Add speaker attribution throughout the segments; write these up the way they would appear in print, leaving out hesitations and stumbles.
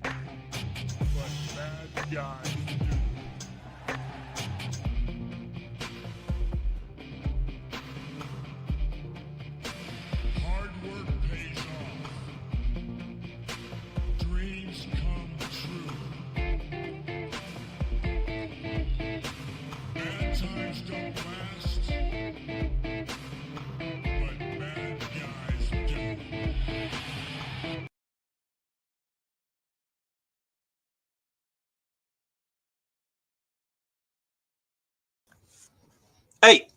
Speaker 1: But bad guys do. Hard work pays off. Dreams come true. Bad times don't last. But bad guys do.
Speaker 2: Hey,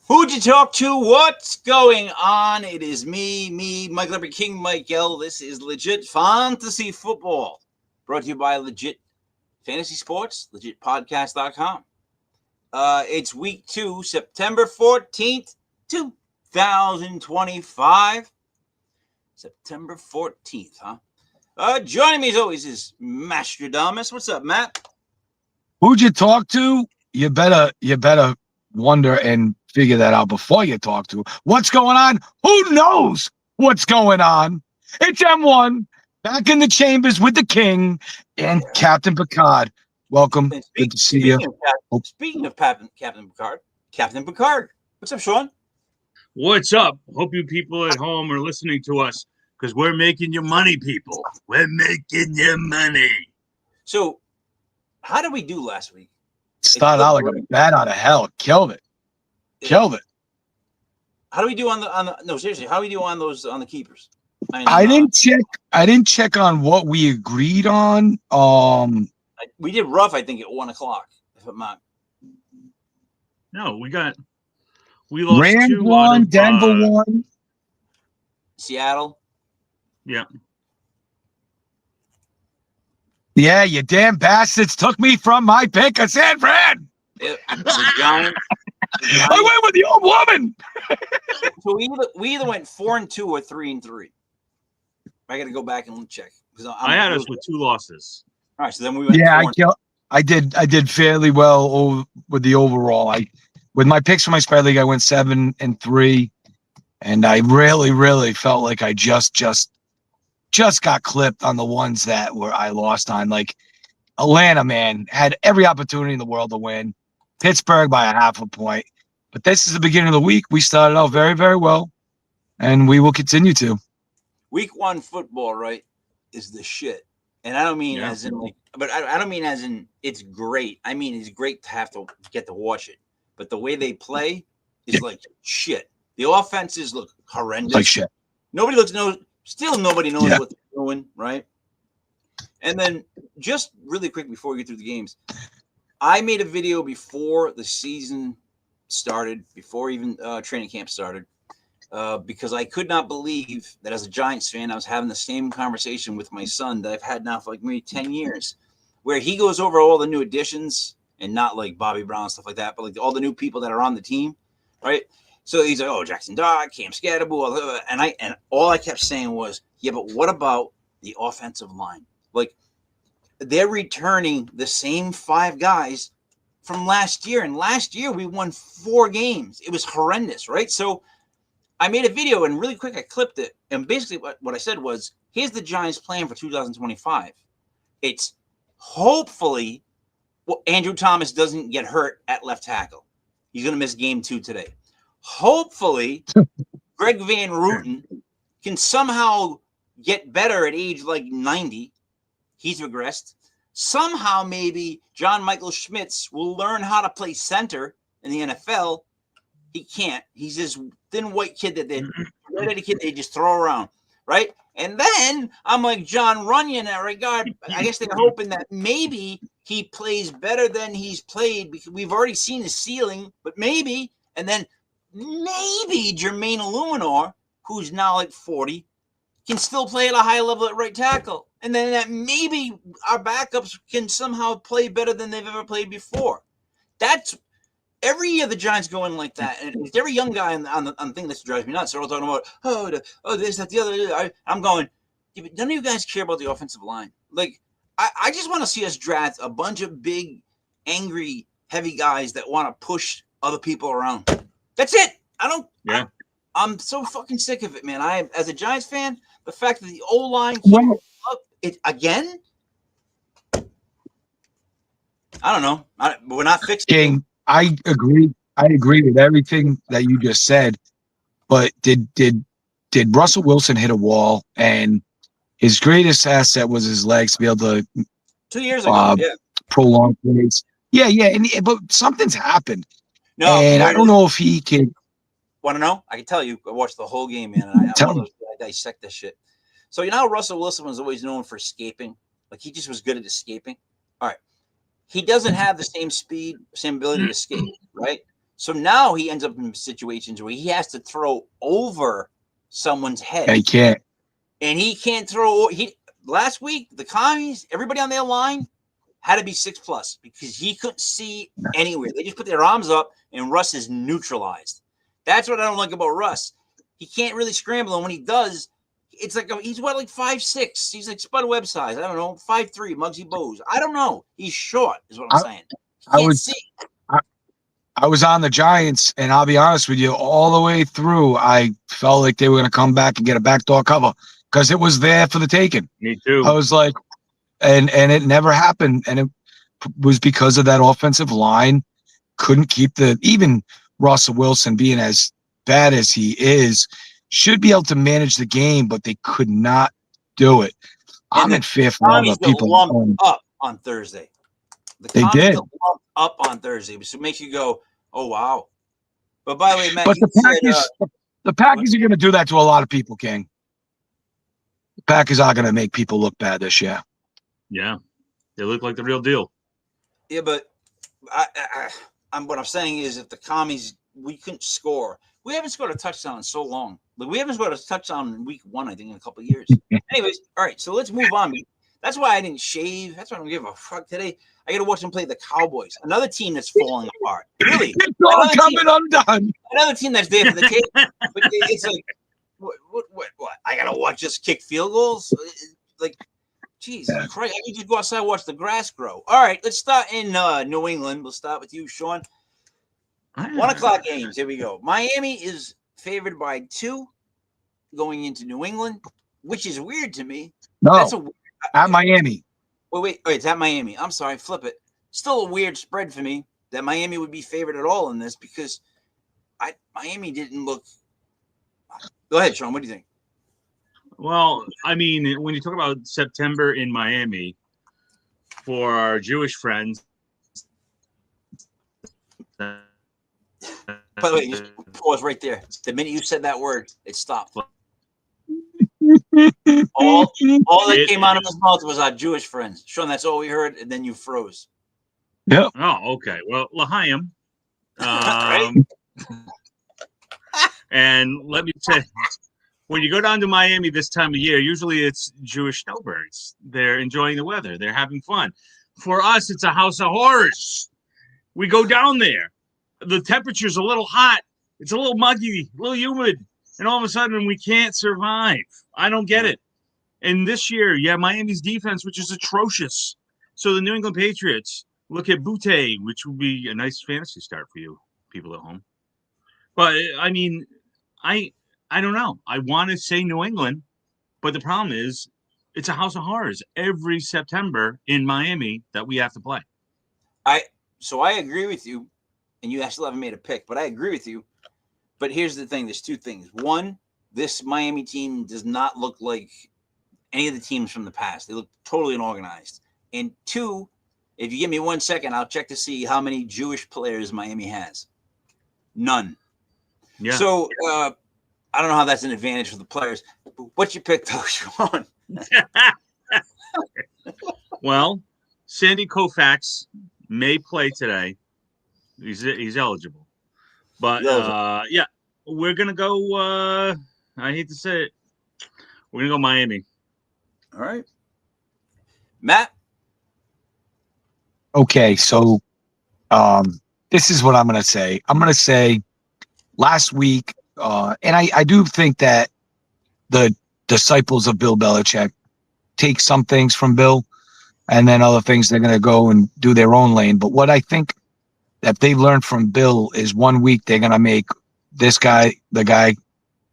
Speaker 2: who'd you talk to? What's going on? It is me, Michael Every King Mike L. This is Legit Fantasy Football, brought to you by Legit Fantasy Sports, legitpodcast.com. It's week 2, September 14th, 2025. September 14th, huh? Joining me as always is Mastradamus. What's up, Matt?
Speaker 3: Who'd you talk to? You better wonder and figure that out before you talk to. What's going on? Who knows what's going on? It's M1 back in the chambers with the King and Captain Picard. Welcome. Good to see you.
Speaker 2: Speaking of Captain Picard. What's up, Sean?
Speaker 4: What's up? Hope you people at home are listening to us because we're making your money, people. We're making your money.
Speaker 2: So, how did we do last week?
Speaker 3: Started out like a bat out of hell. Killed it.
Speaker 2: How do we do on the no, seriously, how do we do on the keepers?
Speaker 3: I didn't check on what we agreed on.
Speaker 2: We did rough, I think, at 1:00. If I'm not.
Speaker 4: No, we lost
Speaker 3: Rams
Speaker 4: 2
Speaker 3: won, Denver won.
Speaker 2: Seattle.
Speaker 4: Yeah.
Speaker 3: Yeah, you damn bastards took me from my pick of San Fran.
Speaker 2: The Giants.
Speaker 3: I went with the old woman.
Speaker 2: So we either went 4-2 or 3-3. I got to go back and check because
Speaker 4: I had us with 2 losses.
Speaker 2: All right, so then we went.
Speaker 3: Yeah, I did fairly well with the overall. With my picks for my spread league, I went 7-3, and I really felt like I just got clipped on the ones that I lost on. Like Atlanta, man, had every opportunity in the world to win. Pittsburgh by a half a point. But this is the beginning of the week. We started out very, very well, and we will continue to.
Speaker 2: Week 1 football, right, is the shit. And I don't mean as in like, but I don't mean as in it's great. I mean it's great to have to get to watch it. But the way they play is like shit. The offenses look horrendous.
Speaker 3: Like shit.
Speaker 2: Nobody knows what they're doing, right? And then just really quick before we get through the games, I made a video before the season started, before even training camp started, because I could not believe that as a Giants fan, I was having the same conversation with my son that I've had now for like maybe 10 years, where he goes over all the new additions and not like Bobby Brown and stuff like that, but like all the new people that are on the team, right? So he's like, oh, Jackson Dodd, Cam Scatterbull, and all I kept saying was, yeah, but what about the offensive line? Like, they're returning the same 5 guys from last year, and last year we won 4 games. It was horrendous, right? So I made a video, and really quick I clipped it, and basically what I said was, here's the Giants' plan for 2025. It's hopefully Andrew Thomas doesn't get hurt at left tackle. He's going to miss game 2 today. Hopefully, Greg Van Roten can somehow get better at age like 90. He's regressed. Somehow, maybe John Michael Schmitz will learn how to play center in the NFL. He can't. He's this thin white kid that they just throw around, right? And then I'm like John Runyon in that regard. I guess they're hoping that maybe he plays better than he's played because we've already seen his ceiling, but maybe, and then maybe Jermaine Illuminor, who's now like 40, can still play at a high level at right tackle. And then that maybe our backups can somehow play better than they've ever played before. That's every year the Giants go in like that. And it's every young guy on the thing that drives me nuts. They're all talking about, this, that, the other. I'm going, yeah, but none of you guys care about the offensive line. Like, I just want to see us draft a bunch of big, angry, heavy guys that want to push other people around. That's it. I'm so fucking sick of it, man. As a Giants fan, the fact that the O-line keeps it again. I don't know. We're not fixing it.
Speaker 3: King, I agree. I agree with everything that you just said. But did Russell Wilson hit a wall? And his greatest asset was his legs to be able to
Speaker 2: 2 years ago. Yeah.
Speaker 3: prolong plays. Yeah. But something's happened,
Speaker 2: No.
Speaker 3: and I don't know if he can.
Speaker 2: Want to know? I can tell you. I watched the whole game, man. And I dissect this shit. So you know how Russell Wilson was always known for escaping? Like he just was good at escaping. All right. He doesn't have the same speed, same ability to escape, right? So now he ends up in situations where he has to throw over someone's head.
Speaker 3: Yeah, he can't.
Speaker 2: And he can't throw. Last week, the commies, everybody on their line had to be 6+ because he couldn't see anywhere. They just put their arms up, and Russ is neutralized. That's what I don't like about Russ. He can't really scramble, and when he does, it's like he's what, like 5'6". He's like Spud Webb size. I don't know, 5'3". Muggsy Bogues. I don't know. He's short, is what I'm saying.
Speaker 3: I was on the Giants, and I'll be honest with you, all the way through, I felt like they were going to come back and get a backdoor cover because it was there for the taking.
Speaker 4: Me too.
Speaker 3: I was like, and it never happened, and it was because of that offensive line couldn't keep even Russell Wilson being as bad as he is should be able to manage the game, but they could not do it. I'm in fear for all the people.
Speaker 2: Lumped up on Thursday.
Speaker 3: They did
Speaker 2: lumped up on Thursday, so it makes you go, "Oh wow!" But by the way, Matt,
Speaker 3: but the Packers are going to do that to a lot of people, King. The Packers are going to make people look bad this year.
Speaker 4: Yeah, they look like the real deal.
Speaker 2: Yeah, but what I'm saying is, if the commies, we couldn't score. We haven't scored a touchdown in so long. Like, we haven't scored a touchdown in week 1, I think, in a couple of years. Anyways, all right, so let's move on. That's why I didn't shave. That's why I don't give a fuck today. I got to watch them play the Cowboys, another team that's falling apart. Really,
Speaker 3: it's all coming undone.
Speaker 2: Another team that's there for the take. But it's like, what? I got to watch us kick field goals? Like, Jesus Christ! I can just go outside and watch the grass grow. All right, let's start in New England. We'll start with you, Sean. 1 o'clock games. Here we go. Miami is favored by 2 going into New England, which is weird to me.
Speaker 3: No, at Miami.
Speaker 2: Wait, it's at Miami. I'm sorry, flip it. Still a weird spread for me that Miami would be favored at all in this because Miami didn't look. Go ahead, Sean. What do you think?
Speaker 4: Well, I mean, when you talk about September in Miami, for our Jewish friends.
Speaker 2: By the way, just pause right there. The minute you said that word, it stopped. All that came out of his mouth was our Jewish friends. Sean, that's all we heard, and then you froze.
Speaker 3: Yeah.
Speaker 4: Oh, okay. Well, L'chaim.
Speaker 2: Right?
Speaker 4: And let me tell you, when you go down to Miami this time of year, usually it's Jewish snowbirds. They're enjoying the weather. They're having fun. For us, it's a house of horrors. We go down there. The temperature's a little hot. It's a little muggy, a little humid. And all of a sudden, we can't survive. I don't get it. And this year, Miami's defense, which is atrocious. So the New England Patriots look at Butte, which would be a nice fantasy start for you people at home. But, I mean, I don't know. I want to say New England, but the problem is it's a house of horrors every September in Miami that we have to play.
Speaker 2: So I agree with you, and you still haven't made a pick, but I agree with you. But here's the thing. There's 2 things. One, this Miami team does not look like any of the teams from the past. They look totally unorganized. And 2, if you give me 1 second, I'll check to see how many Jewish players Miami has. None.
Speaker 4: Yeah.
Speaker 2: So I don't know how that's an advantage for the players. But what's your pick, though, Sean?
Speaker 4: Well, Sandy Koufax may play today. He's eligible. But, we're going to go I hate to say it. We're going to go Miami.
Speaker 2: All right. Matt?
Speaker 3: Okay, so this is what I'm going to say. I'm going to say last week, and I do think that the disciples of Bill Belichick take some things from Bill, and then other things they're going to go and do their own lane. But what I think that they've learned from Bill is 1 week they're going to make this guy the guy,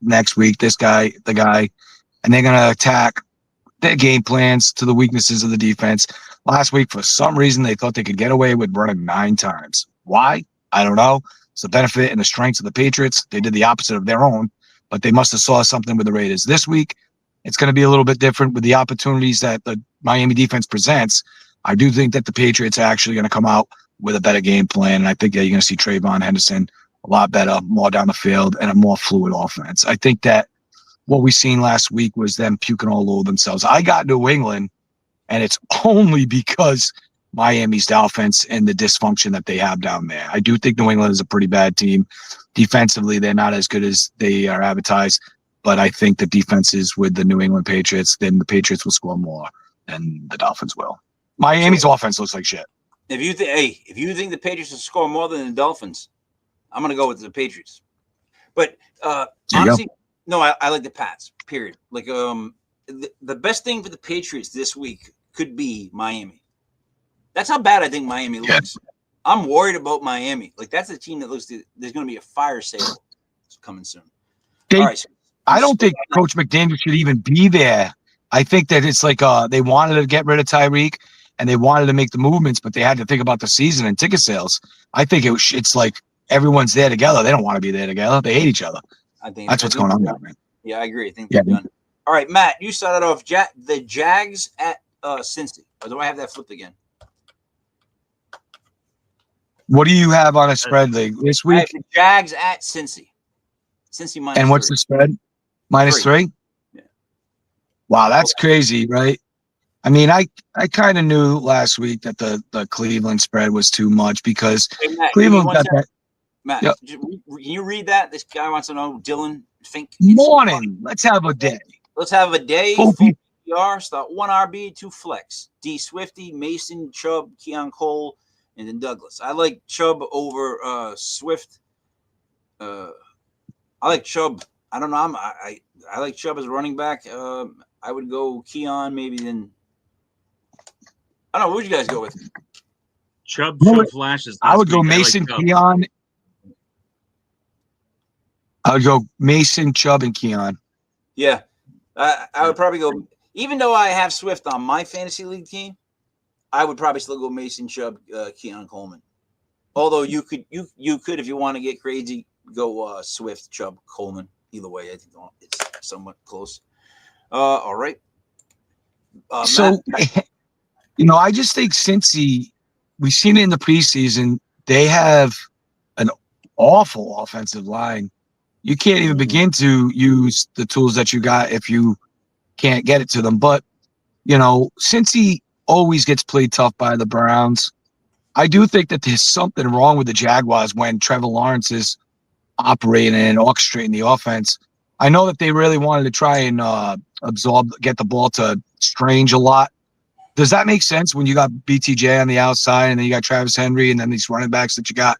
Speaker 3: next week this guy the guy, and they're going to attack their game plans to the weaknesses of the defense. Last week, for some reason, they thought they could get away with running 9 times. Why? I don't know. It's the benefit and the strengths of the Patriots. They did the opposite of their own, but they must have saw something with the Raiders. This week, it's going to be a little bit different with the opportunities that the Miami defense presents. I do think that the Patriots are actually going to come out with a better game plan, and I think that you're going to see Trayvon Henderson a lot better, more down the field, and a more fluid offense. I think that what we seen last week was them puking all over themselves. I got New England, and it's only because Miami's offense and the dysfunction that they have down there. I do think New England is a pretty bad team. Defensively, they're not as good as they are advertised, but I think the defenses with the New England Patriots, then the Patriots will score more than the Dolphins will. Miami's offense looks like shit.
Speaker 2: If you think the Patriots will score more than the Dolphins, I'm going to go with the Patriots. But honestly, no, I like the Pats. Period. Like the best thing for the Patriots this week could be Miami. That's how bad I think Miami looks. I'm worried about Miami. Like that's a team that looks. There's going to be a fire sale coming soon. All right. So
Speaker 3: I don't think Coach McDaniel should even be there. I think that it's like they wanted to get rid of Tyreek and they wanted to make the movements, but they had to think about the season and ticket sales. I think it's like everyone's there together. They don't want to be there together. They hate each other.
Speaker 2: I think
Speaker 3: that's what's going on there, man.
Speaker 2: Yeah, I agree. I think they're done. All right, Matt, you started off the Jags at Cincy. Or do I have that flipped again?
Speaker 3: What do you have on a spread league this week?
Speaker 2: I have the Jags at Cincy. Cincy minus
Speaker 3: and what's
Speaker 2: 3.
Speaker 3: the spread? Minus 3?
Speaker 2: Yeah.
Speaker 3: Wow, that's crazy, right? I mean, I kind of knew last week that the Cleveland spread was too much because
Speaker 2: Matt,
Speaker 3: Cleveland got that.
Speaker 2: Matt, can you read that? This guy wants to know, Dylan Fink.
Speaker 3: Morning. Let's have a day.
Speaker 2: Let's have a day.
Speaker 3: Full
Speaker 2: PPR, start 1 RB, 2 flex. D Swifty, Mason, Chubb, Keon Cole, and then Douglas. I like Chubb over Swift. I like Chubb. I don't know. I like Chubb as a running back. I would go Keon maybe then. I don't know. What would you guys go with?
Speaker 4: Chubb showed flashes.
Speaker 3: I would go Mason, Keon. I would go Mason, Chubb, and Keon.
Speaker 2: Yeah. I would probably go, even though I have Swift on my fantasy league team, I would probably still go Mason, Chubb, Keon Coleman. Although you could, if you want to get crazy, go Swift, Chubb, Coleman. Either way, I think it's somewhat close. All right.
Speaker 3: So, I just think Cincy, we've seen it in the preseason, they have an awful offensive line. You can't even begin to use the tools that you got if you can't get it to them. But, Cincy always gets played tough by the Browns. I do think that there's something wrong with the Jaguars when Trevor Lawrence is operating and orchestrating the offense. I know that they really wanted to try and get the ball to Strange a lot. Does that make sense when you got BTJ on the outside and then you got Travis Henry and then these running backs that you got?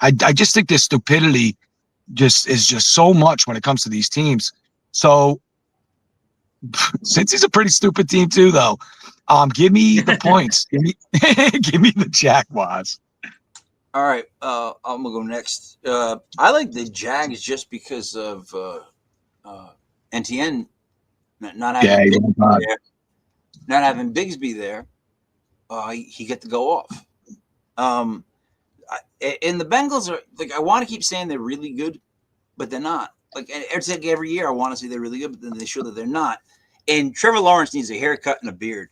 Speaker 3: I just think this stupidity is just so much when it comes to these teams. So since he's a pretty stupid team too, though, give me the points. Give me the Jaguars.
Speaker 2: All right, I'm gonna go next. I like the Jags just because of NTN not having not having Bigsby there. He get to go off. And the Bengals are like, I want to keep saying they're really good, but they're not. Like it's like every year I want to say they're really good, but then they show that they're not. And Trevor Lawrence needs a haircut and a beard.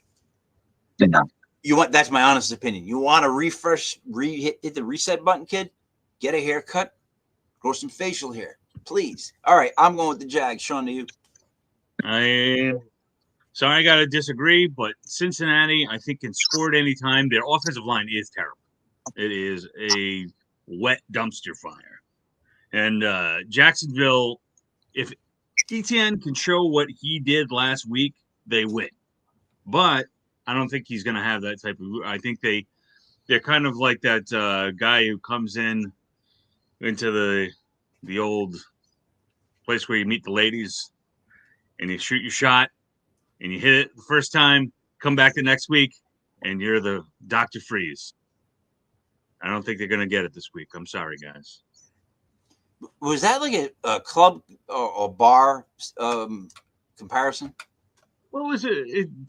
Speaker 3: They're not.
Speaker 2: That's my honest opinion. You want to refresh, hit the reset button, kid? Get a haircut, grow some facial hair, please. All right, I'm going with the Jags. Sean, to you.
Speaker 4: Sorry, I got to disagree, but Cincinnati, I think, can score at any time. Their offensive line is terrible. It is a wet dumpster fire. And Jacksonville, if Etienne can show what he did last week, they win. But I don't think he's going to have that type of – I think they're kind of like that guy who comes into the old place where you meet the ladies and you shoot your shot and you hit it the first time, come back the next week, and you're the Dr. Freeze. I don't think they're going to get it this week. I'm sorry, guys.
Speaker 2: Was that like a club or bar comparison?
Speaker 4: Well, it was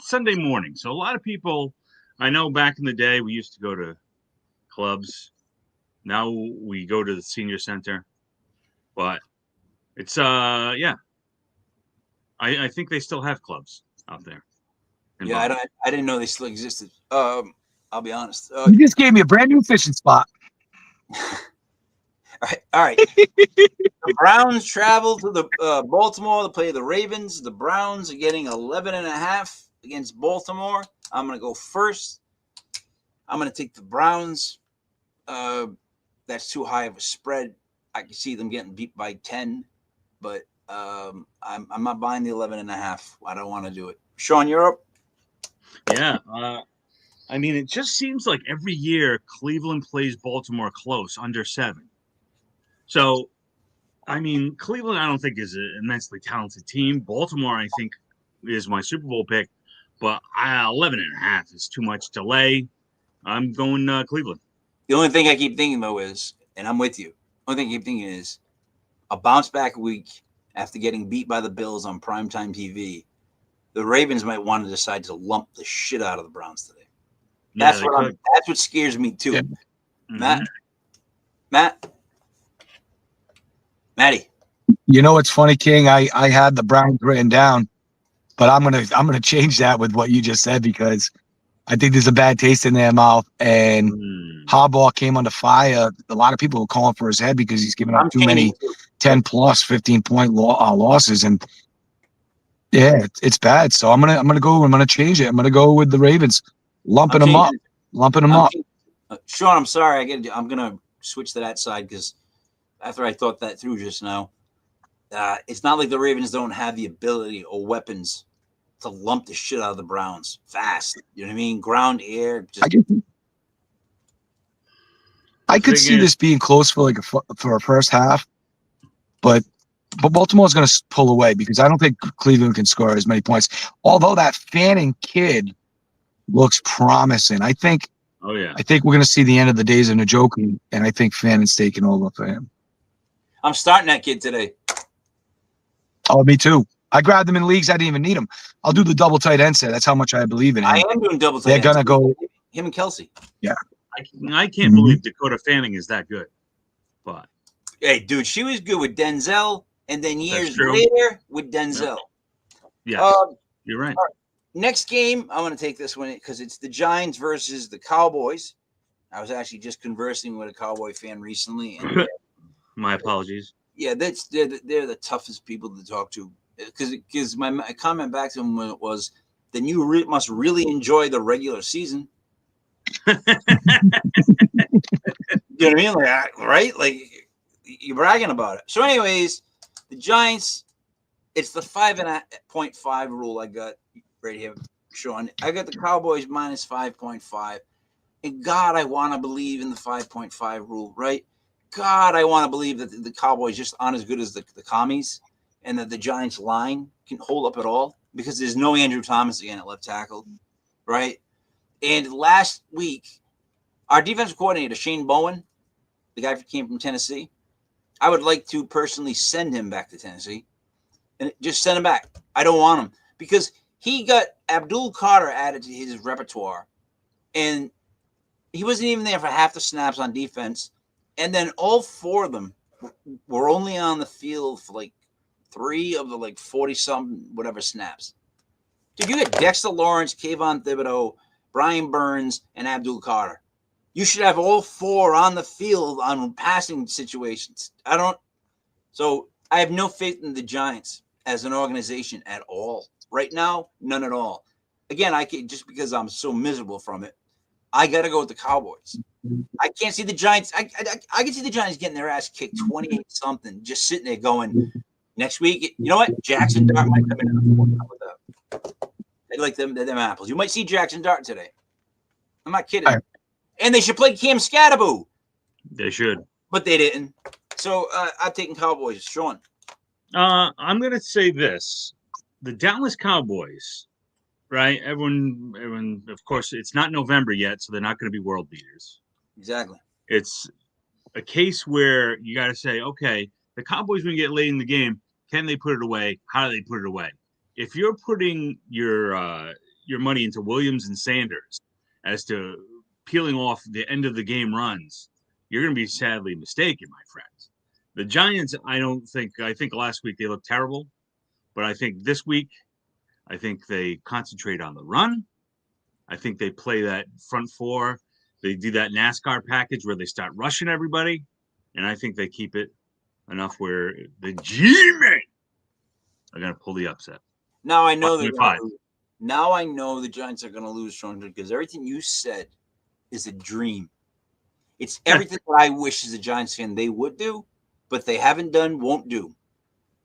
Speaker 4: Sunday morning. So a lot of people, I know back in the day, we used to go to clubs. Now we go to the senior center. But it's, yeah, I think they still have clubs out there. in
Speaker 2: Yeah,
Speaker 4: Boston.
Speaker 2: I didn't know they still existed. I'll be honest.
Speaker 3: You just gave me a brand new fishing spot.
Speaker 2: All right. The Browns travel to the Baltimore to play the Ravens. The Browns are getting 11.5 against Baltimore. I'm going to go first. I'm going to take the Browns. That's too high of a spread. I can see them getting beat by 10, but I'm not buying the 11.5. I don't want to do it. Sean, you're up.
Speaker 4: Yeah. I mean, it just seems like every year Cleveland plays Baltimore close, under 7. So, I mean, Cleveland, I don't think is an immensely talented team. Baltimore, I think, is my Super Bowl pick, but 11.5 is too much to lay. I'm going Cleveland.
Speaker 2: The only thing I keep thinking, though, is, and I'm with you, the only thing I keep thinking is a bounce back week after getting beat by the Bills on primetime TV. The Ravens might want to decide to lump the shit out of the Browns today. That's that's what scares me too.
Speaker 3: Yeah.
Speaker 2: Matty.
Speaker 3: You know what's funny, King? I had the Browns written down, but I'm gonna change that with what you just said because I think there's a bad taste in their mouth. And Harbaugh came under fire. A lot of people were calling for his head because he's giving up too many 10 plus 15-point losses, and yeah, it's bad. So I'm gonna change it. I'm gonna go with the Ravens, lumping them up.
Speaker 2: Sean, I'm sorry. I'm gonna switch to that side because after I thought that through just now, it's not like the Ravens don't have the ability or weapons to lump the shit out of the Browns fast. You know what I mean? Ground, air.
Speaker 3: I could see this being close for for a first half, but Baltimore's going to pull away because I don't think Cleveland can score as many points. Although that Fanning kid looks promising, I think.
Speaker 4: Oh yeah.
Speaker 3: I think we're going to see the end of the days of Njoku, and I think Fanning's taking over for him.
Speaker 2: I'm starting that kid today.
Speaker 3: Oh, me too. I grabbed him in leagues. I didn't even need him. I'll do the double tight end set. That's how much I believe in him.
Speaker 2: I am doing double tight
Speaker 3: They're
Speaker 2: end.
Speaker 3: going to go.
Speaker 2: Him and Kelsey.
Speaker 3: Yeah.
Speaker 4: I can't believe Dakota Fanning is that good. But
Speaker 2: hey, dude, she was good with Denzel, and then years later with Denzel.
Speaker 4: Yeah, you're right.
Speaker 2: Next game, I want to take this one because it's the Giants versus the Cowboys. I was actually just conversing with a Cowboy fan recently. And,
Speaker 4: my apologies.
Speaker 2: Yeah, they're the toughest people to talk to because my comment back to him was, then you must really enjoy the regular season. You know what I mean? Like, right? Like, you're bragging about it. So, anyways, the Giants, it's the 5.5 rule I got right here, Sean. I got the Cowboys minus 5.5. And God, I want to believe in the 5.5 rule, right? God, I want to believe that the Cowboys just aren't as good as the commies and that the Giants line can hold up at all because there's no Andrew Thomas again at left tackle, right? And last week, our defensive coordinator, Shane Bowen, the guy who came from Tennessee, I would like to personally send him back to Tennessee and just send him back. I don't want him because he got Abdul Carter added to his repertoire, and he wasn't even there for half the snaps on defense. And then all 4 of them were only on the field for like 3 of the 40-something whatever snaps. Dude, you got Dexter Lawrence, Kayvon Thibodeau, Brian Burns, and Abdul Carter. You should have all 4 on the field on passing situations. So I have no faith in the Giants as an organization at all. Right now, none at all. Again, just because I'm so miserable from it, I got to go with the Cowboys. I can't see the Giants. I can see the Giants getting their ass kicked 28-something, just sitting there going, next week, you know what? Jackson Dart might come in. They like them apples. You might see Jackson Dart today. I'm not kidding. And they should play Cam Scatterbo.
Speaker 4: They should.
Speaker 2: But they didn't. So I'm taking Cowboys. Sean.
Speaker 4: I'm going to say this. The Dallas Cowboys, right? Everyone, of course, it's not November yet, so they're not going to be world beaters.
Speaker 2: Exactly.
Speaker 4: It's a case where you got to say, okay, the Cowboys, when you get late in the game, can they put it away? How do they put it away? if you're putting your money into Williams and Sanders as to peeling off the end of the game runs, you're going to be sadly mistaken, my friends. The Giants, I think last week they looked terrible, but I think this week, I think they concentrate on the run. I think they play that front four. They do that NASCAR package where they start rushing everybody, and I think they keep it enough where the G-Men are going to pull the upset.
Speaker 2: Now I know
Speaker 4: Five.
Speaker 2: they're gonna lose. Now I know the Giants are going to lose, Sean, because everything you said is a dream. It's everything that I wish as a Giants fan they would do, but they haven't done, won't do.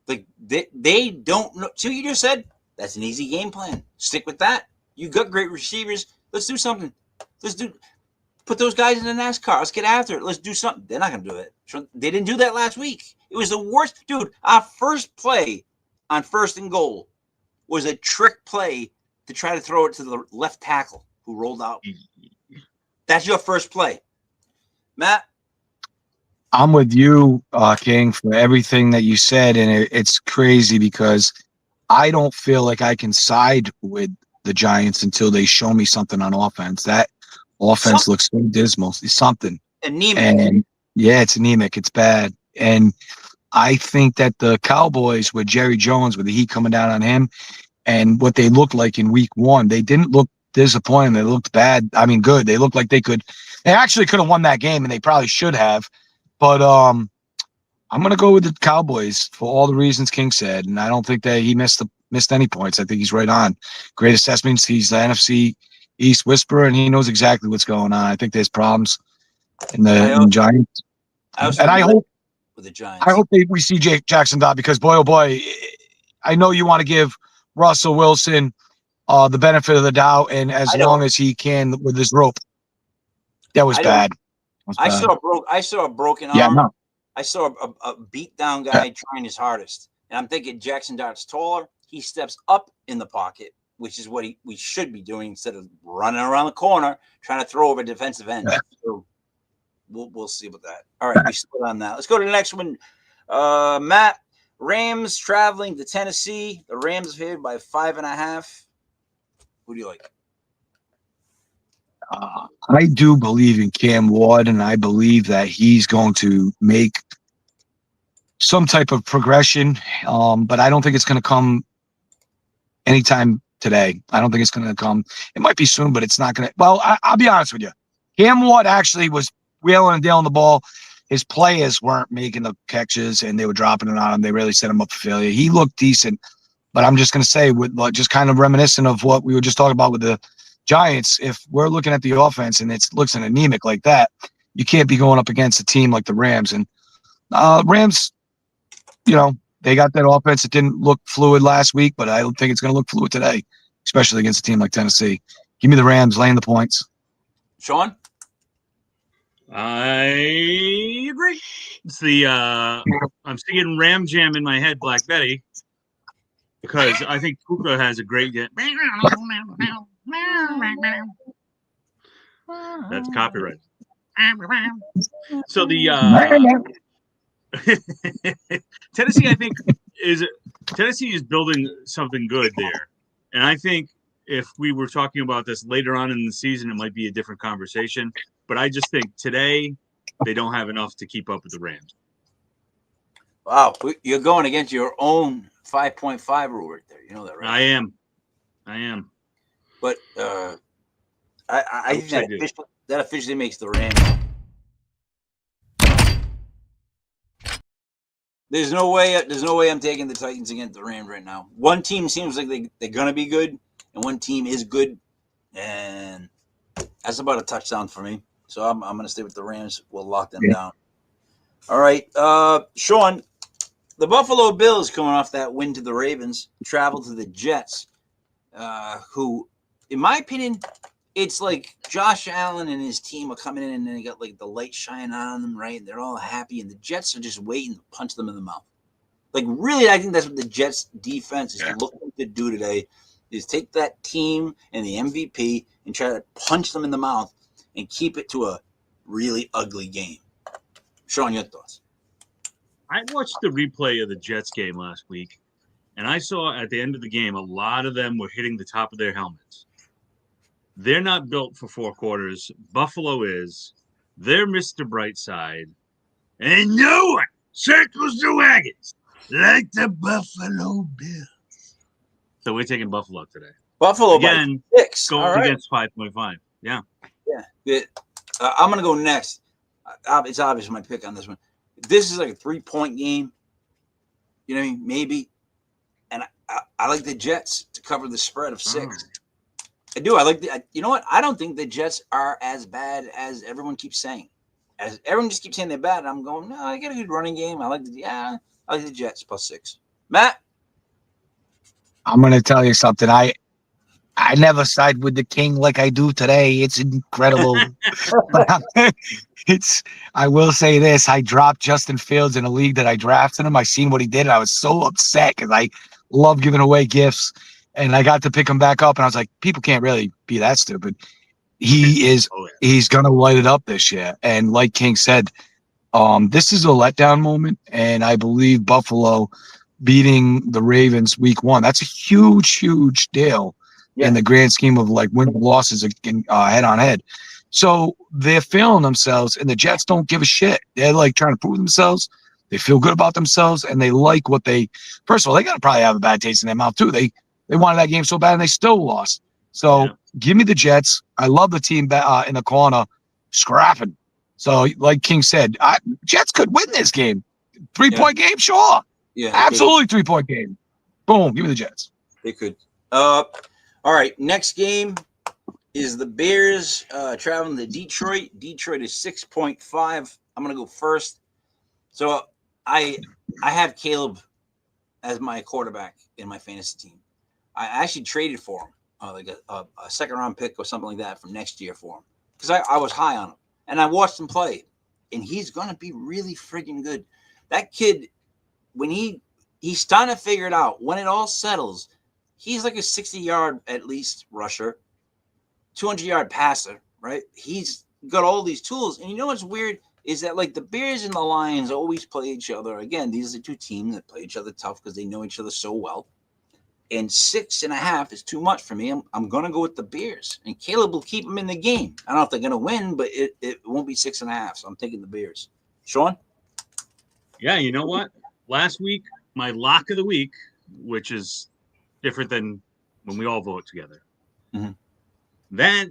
Speaker 2: Like they don't know. See what you just said? That's an easy game plan. Stick with that. You got great receivers. Let's do something. Put those guys in the NASCAR. Let's get after it. Let's do something. They're not going to do it. They didn't do that last week. It was the worst. Dude, our first play on 1st and goal was a trick play to try to throw it to the left tackle who rolled out. That's your first play. Matt?
Speaker 3: I'm with you, King, for everything that you said, and it's crazy because I don't feel like I can side with the Giants until they show me something on offense. That offense looks so dismal. It's something.
Speaker 2: Anemic.
Speaker 3: And yeah, it's anemic. It's bad. And I think that the Cowboys with Jerry Jones, with the heat coming down on him, and what they looked like in week 1, they didn't look disappointing. They looked bad. I mean, good. They looked like they actually could have won that game, and they probably should have. But I'm going to go with the Cowboys for all the reasons King said, and I don't think that he missed any points. I think he's right on. Great assessments. He's the NFC East whisperer, and he knows exactly what's going on. I think there's problems in the Giants. I hope
Speaker 2: with the Giants.
Speaker 3: I hope we see Jake Jackson Dodd, because boy, oh boy, I know you want to give Russell Wilson the benefit of the doubt, and as long as he can with his rope. That was bad.
Speaker 2: I saw a broken arm.
Speaker 3: Yeah, no.
Speaker 2: I saw a beat down guy trying his hardest. And I'm thinking Jackson Dart's taller. He steps up in the pocket, which is what we should be doing instead of running around the corner trying to throw over defensive end. So we'll see about that. All right, we split on that. Let's go to the next one. Matt, Rams traveling to Tennessee. The Rams are favored by 5.5. Who do you like?
Speaker 3: I do believe in Cam Ward, and I believe that he's going to make some type of progression, but I don't think it's going to come anytime today. I don't think it's going to come. It might be soon, but it's not going to. Well, I'll be honest with you. Cam Ward actually was wheeling and dealing the ball. His players weren't making the catches, and they were dropping it on him. They really set him up for failure. He looked decent, but I'm just going to say, with just kind of reminiscent of what we were just talking about with the Giants, if we're looking at the offense and it looks anemic like that, you can't be going up against a team like the Rams. And Rams, they got that offense. It didn't look fluid last week, but I don't think it's going to look fluid today, especially against a team like Tennessee. Give me the Rams laying the points.
Speaker 2: Sean?
Speaker 4: I agree. It's the I'm singing Ram Jam in my head, Black Betty, because I think Puka has a great get. That's copyright. So the Tennessee, I think, Tennessee is building something good there, and I think if we were talking about this later on in the season, it might be a different conversation. But I just think today they don't have enough to keep up with the Rams.
Speaker 2: Wow, you're going against your own 5.5 rule right there. You know that, right?
Speaker 4: I am.
Speaker 2: But I think that officially makes the Rams. There's no way I'm taking the Titans against the Rams right now. One team seems like they're gonna be good, and one team is good, and that's about a touchdown for me. So I'm gonna stay with the Rams. We'll lock them down. All right, Sean, the Buffalo Bills, coming off that win to the Ravens, travel to the Jets, who, in my opinion, it's like Josh Allen and his team are coming in and they got like the light shining on them, right? And they're all happy, and the Jets are just waiting to punch them in the mouth. Like, really, I think that's what the Jets defense is looking to do today, is take that team and the MVP and try to punch them in the mouth and keep it to a really ugly game. Sean, your thoughts?
Speaker 4: I watched the replay of the Jets game last week, And I saw at the end of the game, a lot of them were hitting the top of their helmets. They're not built for 4 quarters. Buffalo is. They're Mr. Brightside. And no one circles the wagons like the Buffalo Bills. So we're taking Buffalo today.
Speaker 2: Buffalo
Speaker 4: Again,
Speaker 2: by 6.
Speaker 4: going
Speaker 2: All right.
Speaker 4: against 5.5. Yeah.
Speaker 2: Yeah. I'm gonna go next. It's obvious my pick on this one. This is like a 3-point game. You know what I mean? Maybe. And I like the Jets to cover the spread of 6. I do. I like you know what? I don't think the Jets are as bad as everyone keeps saying. As everyone just keeps saying they're bad, and I'm going, no, I got a good running game. I like the Jets plus 6. Matt?
Speaker 3: I'm gonna tell you something. I never side with the king like I do today. It's incredible. But I will say this. I dropped Justin Fields in a league that I drafted him. I seen what he did, and I was so upset because I love giving away gifts. And I got to pick him back up, and I was like, people can't really be that stupid. He's going to light it up this year. And like King said, this is a letdown moment, and I believe Buffalo beating the Ravens week 1, that's a huge, huge deal in the grand scheme of like wins and losses head on head. So they're feeling themselves, and the Jets don't give a shit. They're like trying to prove themselves. They feel good about themselves, and they like what first of all, they got to probably have a bad taste in their mouth too. They wanted that game so bad, and they still lost. So give me the Jets. I love the team in the corner scrapping. So like King said, Jets could win this game. 3-point game, sure.
Speaker 2: Yeah,
Speaker 3: absolutely 3-point game. Boom, give me the Jets.
Speaker 2: They could. All right, next game is the Bears traveling to Detroit. Detroit is 6.5. I'm gonna go first. So I have Caleb as my quarterback in my fantasy team. I actually traded for him, like a second-round pick or something like that from next year for him because I was high on him, and I watched him play, and he's gonna be really freaking good. That kid, when he's starting to figure it out, when it all settles, he's like a 60-yard at least rusher, 200-yard passer, right? He's got all these tools, and you know what's weird is that like the Bears and the Lions always play each other. Again, these are the 2 teams that play each other tough because they know each other so well. And 6.5 is too much for me. I'm going to go with the Bears. And Caleb will keep them in the game. I don't know if they're going to win, but it won't be 6.5. So I'm taking the Bears. Sean?
Speaker 4: Yeah, you know what? Last week, my lock of the week, which is different than when we all vote together, that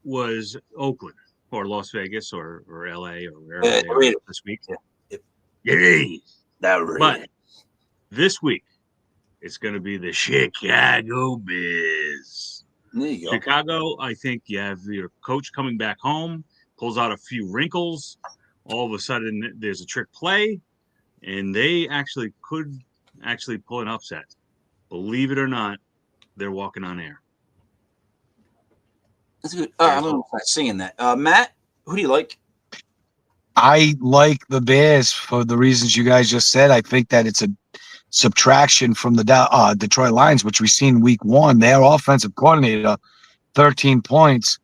Speaker 4: was Oakland or Las Vegas or L.A. or wherever they are this week. But this week, it's going to be the Chicago Bears.
Speaker 2: There you go.
Speaker 4: Chicago, I think you have your coach coming back home, pulls out a few wrinkles. All of a sudden, there's a trick play, and they actually could pull an upset. Believe it or not, they're walking on air.
Speaker 2: That's good. I'm going to start singing that. Matt, who do you like?
Speaker 3: I like the Bears for the reasons you guys just said. I think that it's a subtraction from the Detroit Lions, which we seen week 1. Their offensive coordinator, 13 points,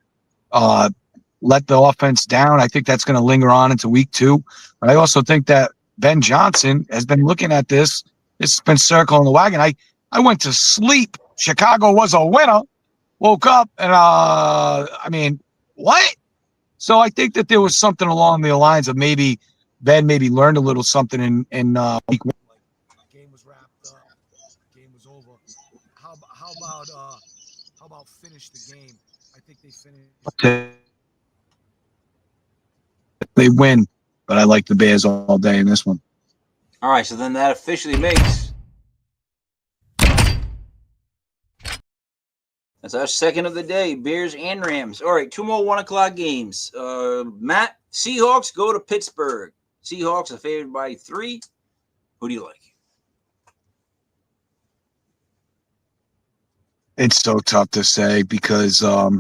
Speaker 3: let the offense down. I think that's going to linger on into week 2. But I also think that Ben Johnson has been looking at this. This has been circling the wagon. I went to sleep. Chicago was a winner. Woke up and I mean, what? So I think that there was something along the lines of maybe Ben learned a little something in week 1. Game was wrapped up. Game was over. How about finish the game? I think they finished. They win, but I like the Bears all day in this one.
Speaker 2: All right, so then that officially makes that's our second of the day, Bears and Rams. All right, 2 more 1 o'clock games. Matt, Seahawks go to Pittsburgh. Seahawks are favored by 3. Who do you like?
Speaker 3: It's so tough to say because let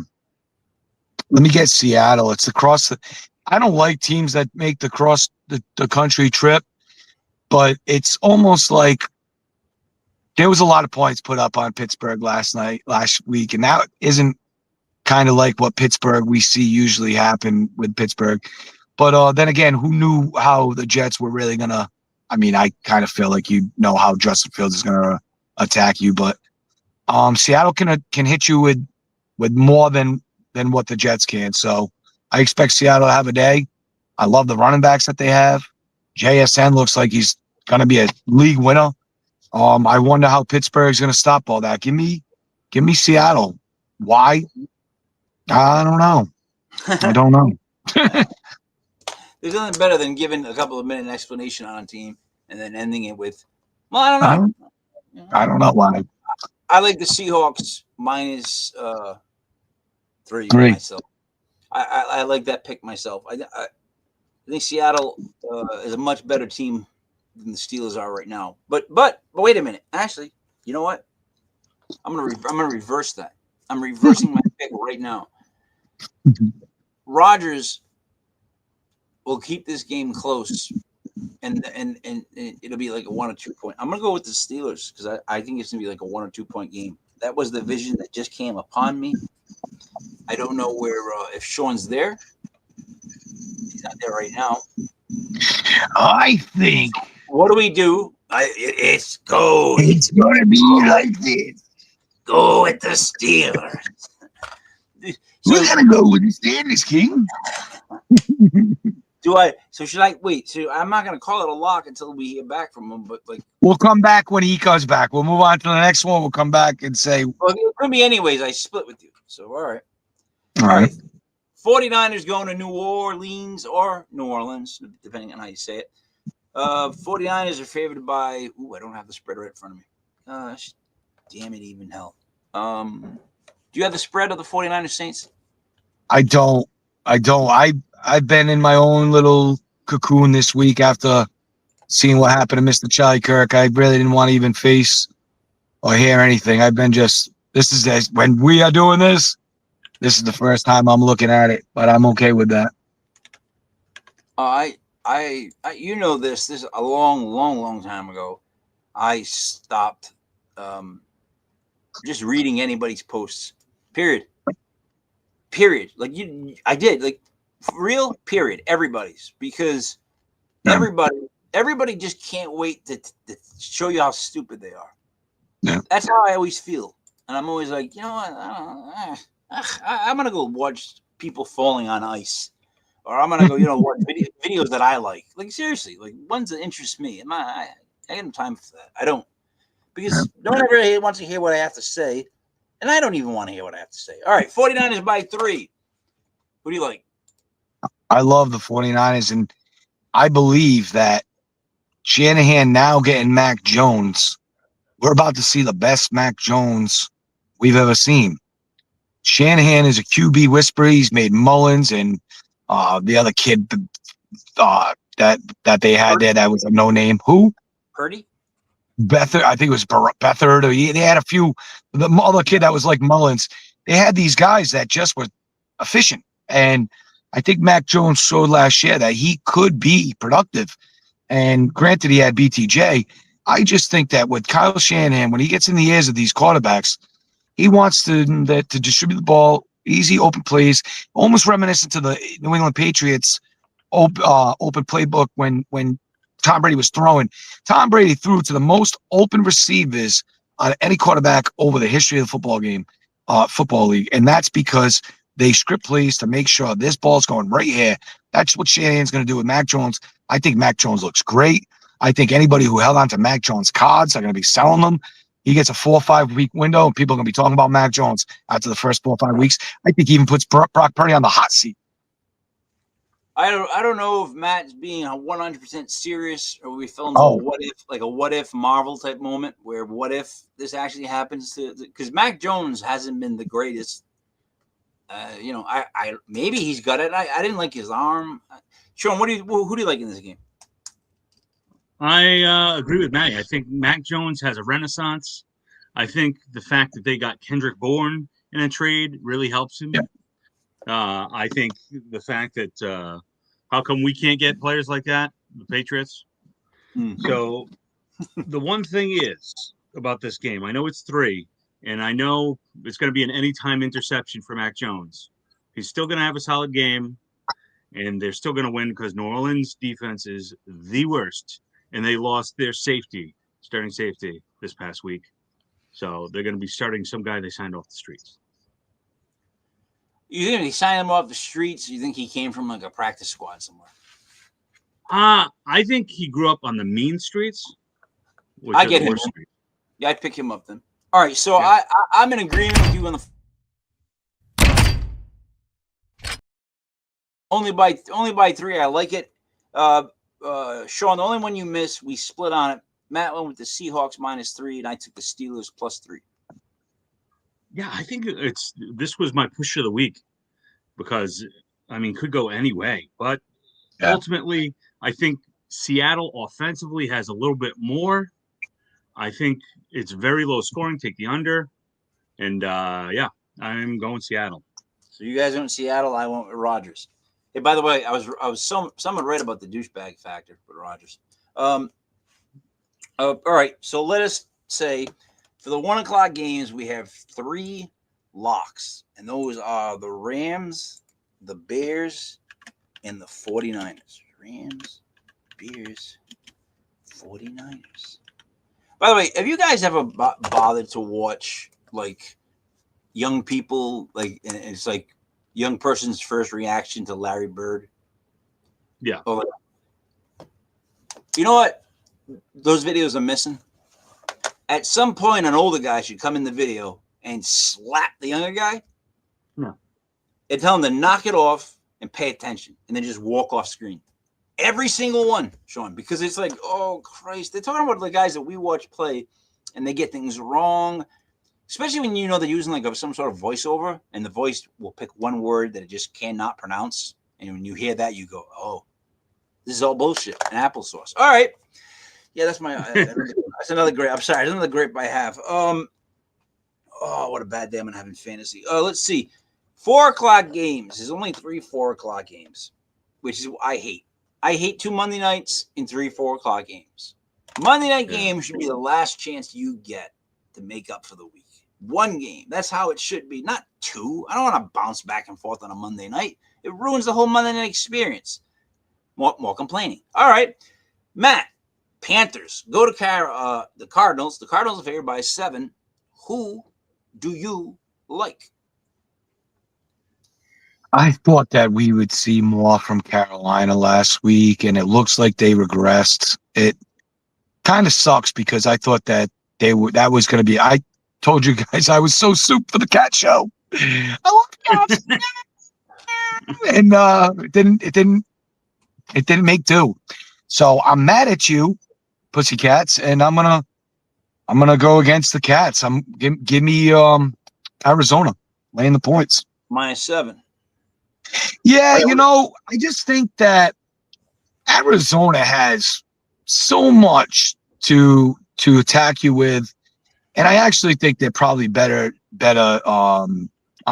Speaker 3: me get Seattle. It's across the. I don't like teams that make the cross the country trip, but it's almost like there was a lot of points put up on Pittsburgh last week, and that isn't kind of like what Pittsburgh we see usually happen with Pittsburgh. But then again, who knew how the Jets were really gonna? I mean, I kind of feel like you know how Justin Fields is gonna attack you, but Seattle can hit you with more than what the Jets can. So I expect Seattle to have a day. I love the running backs that they have. JSN looks like he's gonna be a league winner. I wonder how Pittsburgh's gonna stop all that. Give me Seattle. Why? I don't know. I don't know.
Speaker 2: There's nothing better than giving a couple of minute explanation on a team and then ending it with, well, I don't know.
Speaker 3: I don't know why.
Speaker 2: I like the Seahawks minus 3
Speaker 3: Three.
Speaker 2: myself. I like that pick myself. I think Seattle is a much better team than the Steelers are right now. But wait a minute. Actually, you know what? I'm gonna reverse that. I'm reversing my pick right now. Rodgers will keep this game close, and it'll be like a 1 or 2 point. I'm gonna go with the Steelers because I think it's gonna be like a 1 or 2 point game. That was the vision that just came upon me. I don't know where if Sean's there. He's not there right now.
Speaker 3: I think
Speaker 2: What do we do? It's go.
Speaker 3: it's gonna be like this.
Speaker 2: Go with the Steelers.
Speaker 3: We're gonna go with the Steelers, King.
Speaker 2: So should I wait? So I'm not gonna call it a lock until we hear back from him. But like,
Speaker 3: We'll come back when he comes back. We'll move on to the next one. We'll come back and say,
Speaker 2: well, it could be anyways. I split with you. So all right.
Speaker 3: all right.
Speaker 2: 49ers going to New Orleans or New Orleans, depending on how you say it. 49ers are favored by. Ooh, I don't have the spread right in front of me. Gosh, damn it, even hell. Do you have the spread of the 49ers Saints?
Speaker 3: I don't. I've been in my own little cocoon this week after seeing what happened to Mr. Charlie Kirk. I really didn't want to even face or hear anything. I've been just. This is when we are doing this. This is the first time I'm looking at it, but I'm okay with that.
Speaker 2: I you know this. This is a long time ago. I stopped just reading anybody's posts. Period. Like I did. Like for real. Period. Everybody's because
Speaker 3: Yeah.
Speaker 2: everybody just can't wait to show you how stupid they are.
Speaker 3: Yeah.
Speaker 2: That's how I always feel, and I'm always like, you know what? I'm gonna go watch people falling on ice. Or I'm gonna go, watch videos that I like. Like seriously, like ones that interest me. I got no time for that. I don't, because no one ever wants to hear what I have to say, and I don't even want to hear what I have to say. All right, 49ers by 3. Who do you like?
Speaker 3: I love the 49ers, and I believe that Shanahan now getting Mac Jones, we're about to see the best Mac Jones we've ever seen. Shanahan is a QB whisperer. He's made Mullins and the other kid that they had there that was a no name. Who?
Speaker 2: Purdy?
Speaker 3: Beathard. I think it was Beathard. They had a few. The other kid that was like Mullins. They had these guys that just were efficient. And I think Mac Jones showed last year that he could be productive. And granted, he had BTJ. I just think that with Kyle Shanahan, when he gets in the ears of these quarterbacks, he wants to distribute the ball, easy open plays, almost reminiscent to the New England Patriots open playbook when Tom Brady was throwing. Tom Brady threw to the most open receivers on any quarterback over the history of the football league, and that's because they script plays to make sure this ball's going right here. That's what Shanahan's going to do with Mac Jones. I think Mac Jones looks great. I think anybody who held on to Mac Jones cards are going to be selling them. He gets a 4 or 5 week window, and people are going to be talking about Mac Jones after the first 4 or 5 weeks. I think he even puts Brock Purdy on the hot seat.
Speaker 2: I don't know if Matt's being 100% serious, or we fell into a what if Marvel type moment where what if this actually happens to, because Mac Jones hasn't been the greatest. I maybe he's got it. I didn't like his arm. Sean, who do you like in this game?
Speaker 4: I agree with Matty. I think Mac Jones has a renaissance. I think the fact that they got Kendrick Bourne in a trade really helps him.
Speaker 3: Yeah.
Speaker 4: I think the fact that how come we can't get players like that, the Patriots? So the one thing is about this game, I know it's 3, and I know it's going to be an anytime interception for Mac Jones. He's still going to have a solid game, and they're still going to win because New Orleans defense is the worst. And they lost their starting safety this past week. So they're going to be starting some guy they signed off the streets.
Speaker 2: You think he signed him off the streets? Or you think he came from like a practice squad somewhere?
Speaker 4: I think he grew up on the mean streets, which
Speaker 2: I
Speaker 4: are
Speaker 2: get
Speaker 4: the
Speaker 2: him.
Speaker 4: worst streets.
Speaker 2: Yeah, I'd pick him up then. All right, so
Speaker 4: Yeah.
Speaker 2: I'm in agreement with you on the only by 3. I like it. Sean, the only one you missed, we split on it. Matt went with the Seahawks -3, and I took the Steelers +3.
Speaker 4: Yeah, I think this was my push of the week because I mean could go any way, but
Speaker 3: Yeah.
Speaker 4: ultimately I think Seattle offensively has a little bit more. I think it's very low scoring. Take the under, and yeah, I'm going Seattle.
Speaker 2: So you guys went Seattle. I went with Rodgers. Hey, by the way, I was someone right about the douchebag factor with Rodgers. All right, so let us say for the 1 o'clock games we have 3 locks, and those are the Rams, the Bears, and the 49ers. Rams, Bears, 49ers. By the way, have you guys ever bothered to watch like young people, like, and it's like young person's first reaction to Larry Bird?
Speaker 4: Yeah.
Speaker 2: Oh, you know what? Those videos are missing. At some point, an older guy should come in the video and slap the younger guy.
Speaker 4: No.
Speaker 2: And tell him to knock it off and pay attention, and then just walk off screen. Every single one, Sean, because it's like, oh Christ, they're talking about the guys that we watch play, and they get things wrong. Especially when you know they're using like some sort of voiceover, and the voice will pick one word that it just cannot pronounce, and when you hear that, you go, "Oh, this is all bullshit and applesauce." All right, yeah, that's my that's another grape. I'm sorry, that's another grape I have. Oh, what a bad day I'm having fantasy. Let's see, 4 o'clock games. There's only 3 4 o'clock games, which is I hate. I hate 2 Monday nights and 3 4 o'clock games. Monday night game should be the last chance you get to make up for the week. 1 game. That's how it should be, not 2. I don't want to bounce back and forth on a Monday night. It ruins the whole Monday night experience. More complaining. All right, Matt. Panthers go to the Cardinals. The Cardinals are favored by 7. Who do you like?
Speaker 3: I thought that we would see more from Carolina last week, and it looks like they regressed. It kind of sucks because I thought that that was going to be. I told you guys I was so soup for the cat show. I love cats, and it didn't make do. So I'm mad at you, Pussycats, and I'm gonna go against the Cats. Give me Arizona laying the points.
Speaker 2: -7.
Speaker 3: Yeah, I just think that Arizona has so much to attack you with, and I actually think they're probably better on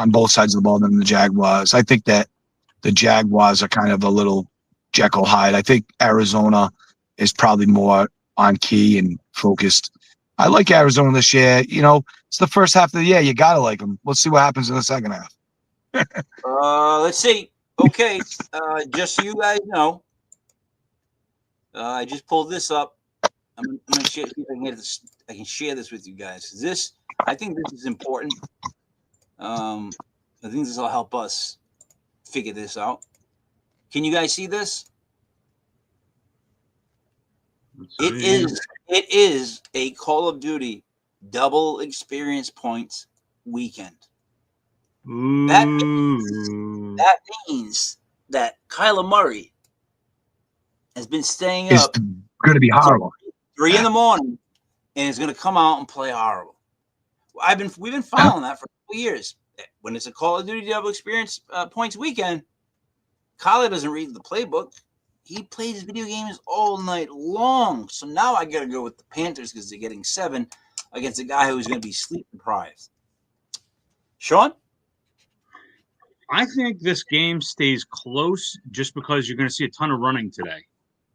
Speaker 3: both sides of the ball than the Jaguars. I think that the Jaguars are kind of a little Jekyll Hyde. I think Arizona is probably more on key and focused. I like Arizona this year. It's the first half of the year. You gotta like them. Let's see what happens in the second half.
Speaker 2: Let's see. Okay, just so you guys know, I just pulled this up. I'm gonna share, see if I can get this. I can share this with you guys. I think this is important. I think this will help us figure this out. Can you guys see this? It is a Call of Duty double experience points weekend. That means that Kyler Murray has been staying
Speaker 3: It's
Speaker 2: up
Speaker 3: going to be horrible.
Speaker 2: 3 in the morning and is going to come out and play horrible. We've been following that for a couple years. When it's a Call of Duty double experience points weekend, Kyler doesn't read the playbook. He plays his video games all night long. So now I got to go with the Panthers because they're getting 7 against a guy who's going to be sleep deprived. Sean?
Speaker 4: I think this game stays close just because you're going to see a ton of running today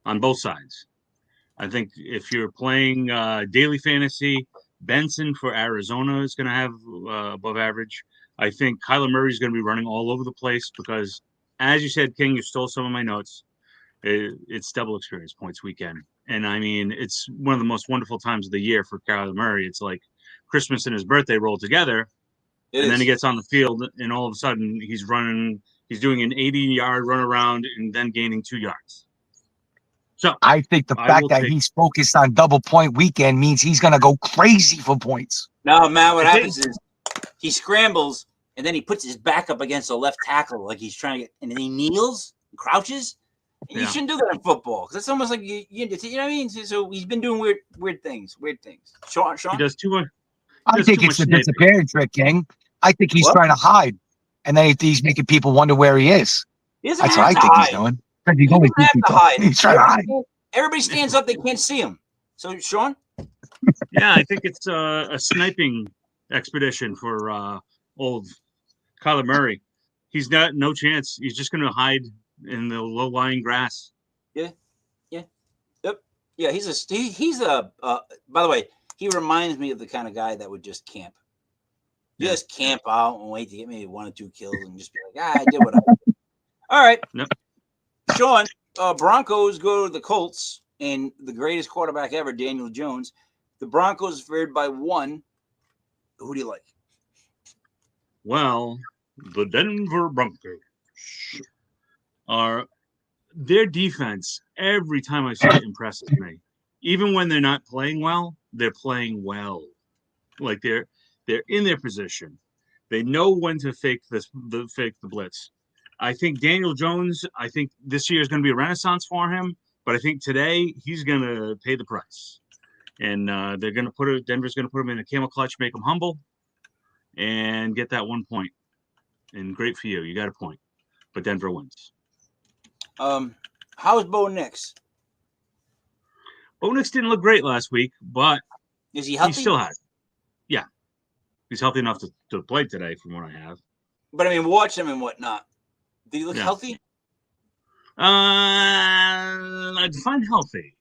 Speaker 4: on both sides. I think if you're playing daily fantasy, Benson for Arizona is going to have above average. I think Kyler Murray is going to be running all over the place because, as you said, King, you stole some of my notes. It's double experience points weekend. And I mean, it's one of the most wonderful times of the year for Kyler Murray. It's like Christmas and his birthday roll together. And then he gets on the field, and all of a sudden he's doing an 80-yard run around and then gaining 2 yards. So
Speaker 3: I think the fact that he's focused on double point weekend means he's going to go crazy for points.
Speaker 2: Now, Matt, what happens is he scrambles and then he puts his back up against the left tackle like he's trying to get, and then he kneels and crouches. And you shouldn't do that in football because it's almost like you know what I mean. So he's been doing weird things. Sean,
Speaker 4: he does too much.
Speaker 3: I think it's the disappearing trick, King. I think he's trying to hide, and then he's making people wonder where he is. That's what I think he's doing. He's only he's trying to hide.
Speaker 2: Everybody stands up; they can't see him. So, Sean.
Speaker 4: Yeah, I think it's a sniping expedition for old Kyler Murray. He's got no chance. He's just going to hide in the low-lying grass.
Speaker 2: Yeah. He's a. By the way, he reminds me of the kind of guy that would just camp. Just camp out and wait to get maybe 1 or 2 kills and just be like, I did what I did. All right.
Speaker 4: Yep.
Speaker 2: Sean, Broncos go to the Colts and the greatest quarterback ever, Daniel Jones. The Broncos favored by 1. Who do you like?
Speaker 4: Well, the Denver Broncos are their defense. Every time I see it, impresses me. Even when they're not playing well, they're playing well. Like they're in their position. They know when to fake the blitz. I think Daniel Jones, I think this year is going to be a renaissance for him, but I think today he's going to pay the price. And Denver's going to put him in a camel clutch, make him humble, and get that 1 point. And great for you. You got a point. But Denver wins.
Speaker 2: How's Bo Nix?
Speaker 4: Bo Nix didn't look great last week, but
Speaker 2: is he healthy?
Speaker 4: He still has. Yeah. He's healthy enough to play today from what I have.
Speaker 2: But, I mean, watch him and whatnot. Did he look healthy?
Speaker 4: I define healthy.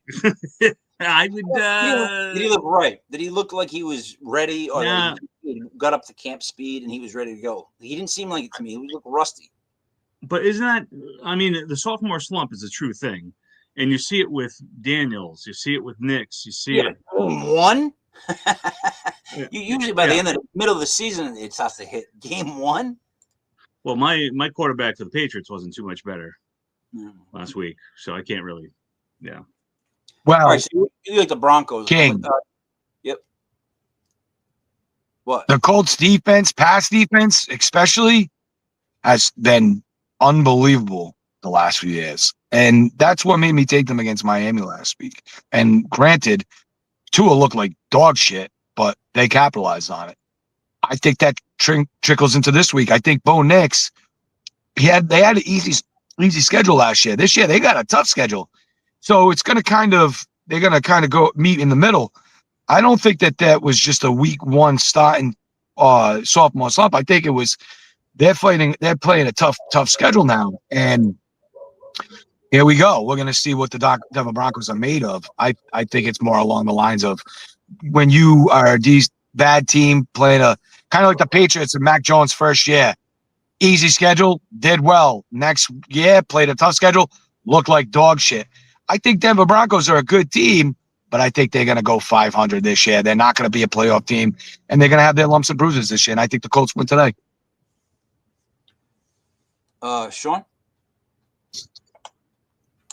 Speaker 4: I would.
Speaker 2: Did he look right? Did he look like he was ready, or he got up to camp speed and he was ready to go? He didn't seem like it to me. He looked rusty.
Speaker 4: But isn't that? I mean, the sophomore slump is a true thing, and you see it with Daniels, you see it with Nix, you see it.
Speaker 2: One. You usually by the end of the middle of the season, it starts to hit game 1.
Speaker 4: Well, my quarterback for the Patriots wasn't too much better last week, so I can't really. Yeah.
Speaker 3: Well,
Speaker 2: all right, so you like the Broncos,
Speaker 3: King.
Speaker 2: Yep. What?
Speaker 3: The Colts defense, pass defense, especially, has been unbelievable the last few years. And that's what made me take them against Miami last week. And granted, Tua looked like dog shit, but they capitalized on it. I think that trickles into this week. I think Bo Nix, they had an easy schedule last year. This year they got a tough schedule. So it's going to they're going to go meet in the middle. I don't think that was just a week 1 starting sophomore slump. I think it was they're playing a tough schedule now. And here we go. We're going to see what the Denver Broncos are made of. I think it's more along the lines of when you are these bad team playing a kind of like the Patriots in Mac Jones' first year. Easy schedule, did well. Next year, played a tough schedule, looked like dog shit. I think Denver Broncos are a good team, but I think they're going to go 500 this year. They're not going to be a playoff team, and they're going to have their lumps and bruises this year, and I think the Colts win today.
Speaker 2: Sean?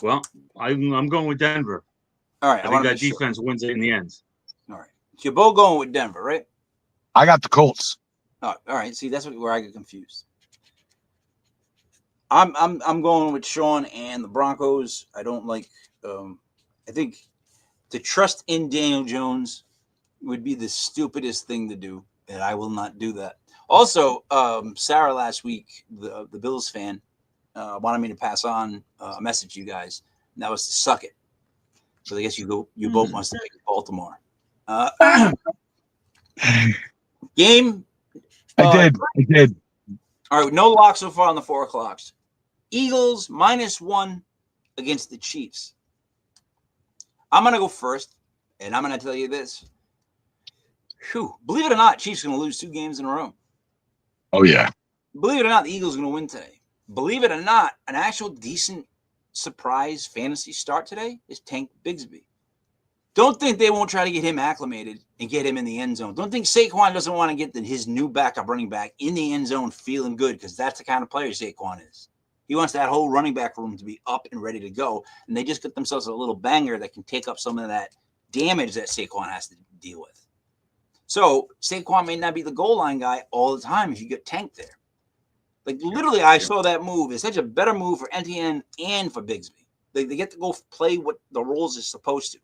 Speaker 4: Well, I'm going with Denver.
Speaker 2: All right.
Speaker 4: I think that defense wins it in the end.
Speaker 2: All right. So you're both going with Denver, right?
Speaker 3: I got the Colts.
Speaker 2: Oh, all right. See, that's where I get confused. I'm going with Sean and the Broncos. I don't like. I think to trust in Daniel Jones would be the stupidest thing to do, and I will not do that. Also, Sarah last week, the Bills fan, wanted me to pass on a message to you guys, and that was to suck it. So I guess you both must have picked Baltimore. Game.
Speaker 3: I did.
Speaker 2: All right, no lock so far on the 4 o'clocks. Eagles -1 against the Chiefs. I'm going to go first, and I'm going to tell you this. Believe it or not, Chiefs are going to lose 2 games in a row.
Speaker 3: Oh, yeah.
Speaker 2: Believe it or not, the Eagles are going to win today. Believe it or not, an actual decent surprise fantasy start today is Tank Bigsby. Don't think they won't try to get him acclimated and get him in the end zone. Don't think Saquon doesn't want to get his new backup running back in the end zone feeling good, because that's the kind of player Saquon is. He wants that whole running back room to be up and ready to go, and they just get themselves a little banger that can take up some of that damage that Saquon has to deal with. So Saquon may not be the goal line guy all the time if you get tanked there. Like literally, I saw that move. It's such a better move for NTN and for Bigsby. They get to go play what the roles is supposed to.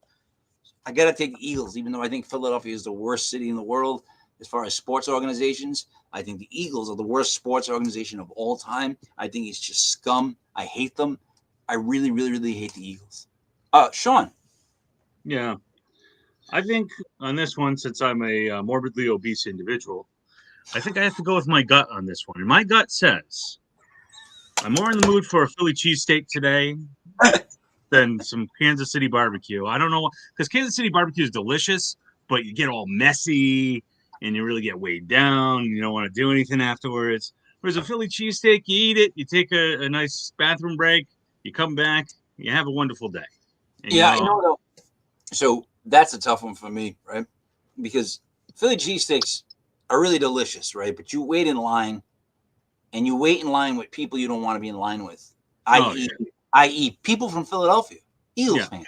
Speaker 2: I got to take the Eagles, even though I think Philadelphia is the worst city in the world as far as sports organizations. I think the Eagles are the worst sports organization of all time. I think it's just scum. I hate them. I really, really, really hate the Eagles. Sean.
Speaker 4: Yeah. I think on this one, since I'm a morbidly obese individual, I think I have to go with my gut on this one. And my gut says I'm more in the mood for a Philly cheesesteak today than some Kansas City barbecue. I don't know, because Kansas City barbecue is delicious, but you get all messy and you really get weighed down. And you don't want to do anything afterwards. Whereas a Philly cheesesteak, you eat it, you take a nice bathroom break, you come back, you have a wonderful day. And
Speaker 2: Yeah, I know. So that's a tough one for me, right? Because Philly cheesesteaks are really delicious, right? But you wait in line, and you wait in line with people you don't want to be in line with. I.e., people from Philadelphia, Eagles fans.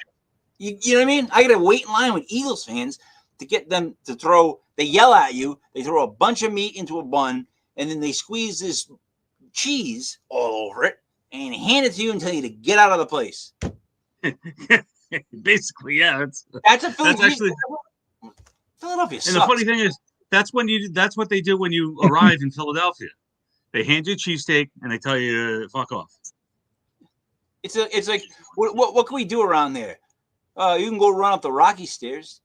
Speaker 2: You know what I mean? I got to wait in line with Eagles fans to get them to throw. They yell at you. They throw a bunch of meat into a bun, and then they squeeze this cheese all over it and hand it to you and tell you to get out of the place.
Speaker 4: Basically, yeah.
Speaker 2: That's a Philly
Speaker 4: That's actually
Speaker 2: Philadelphia.
Speaker 4: And
Speaker 2: sucks.
Speaker 4: the funny thing is, that's what they do when you arrive in Philadelphia. They hand you a cheesesteak and they tell you to fuck off.
Speaker 2: It's like what can we do around there? You can go run up the Rocky stairs.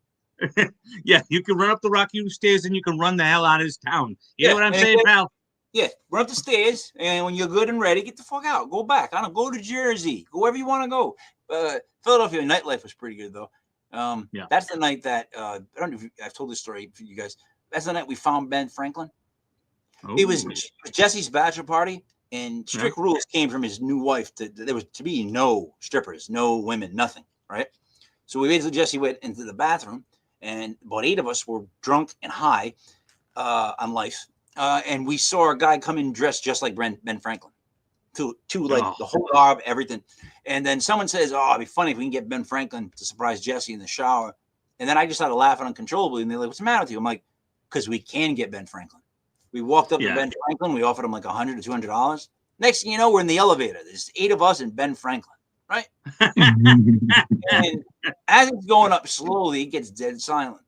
Speaker 4: Yeah, you can run up the Rocky stairs and you can run the hell out of this town. You know what I'm
Speaker 2: and
Speaker 4: saying, pal?
Speaker 2: Yeah, run up the stairs, and when you're good and ready, get the fuck out. Go back. I don't go to Jersey. Go wherever you want to go. Philadelphia nightlife was pretty good though.
Speaker 4: Yeah.
Speaker 2: That's the night that I don't know if I've told this story for you guys. That's the night we found Ben Franklin. It was Jesse's bachelor party, and strict rules came from his new wife. There was to be no strippers, no women, nothing. Right. So we waited till Jesse went into the bathroom, and about 8 of us were drunk and high on life. And we saw a guy come in dressed just like Ben Franklin, to like the whole garb, everything. And then someone says, "Oh, it'd be funny if we can get Ben Franklin to surprise Jesse in the shower." And then I just started laughing uncontrollably, and they're like, "What's the matter with you?" I'm like, "Because we can get Ben Franklin." We walked up to Ben Franklin. We offered him like $100 to $200. Next thing you know, we're in the elevator. There's 8 of us and Ben Franklin, right? And as it's going up slowly, it gets dead silent.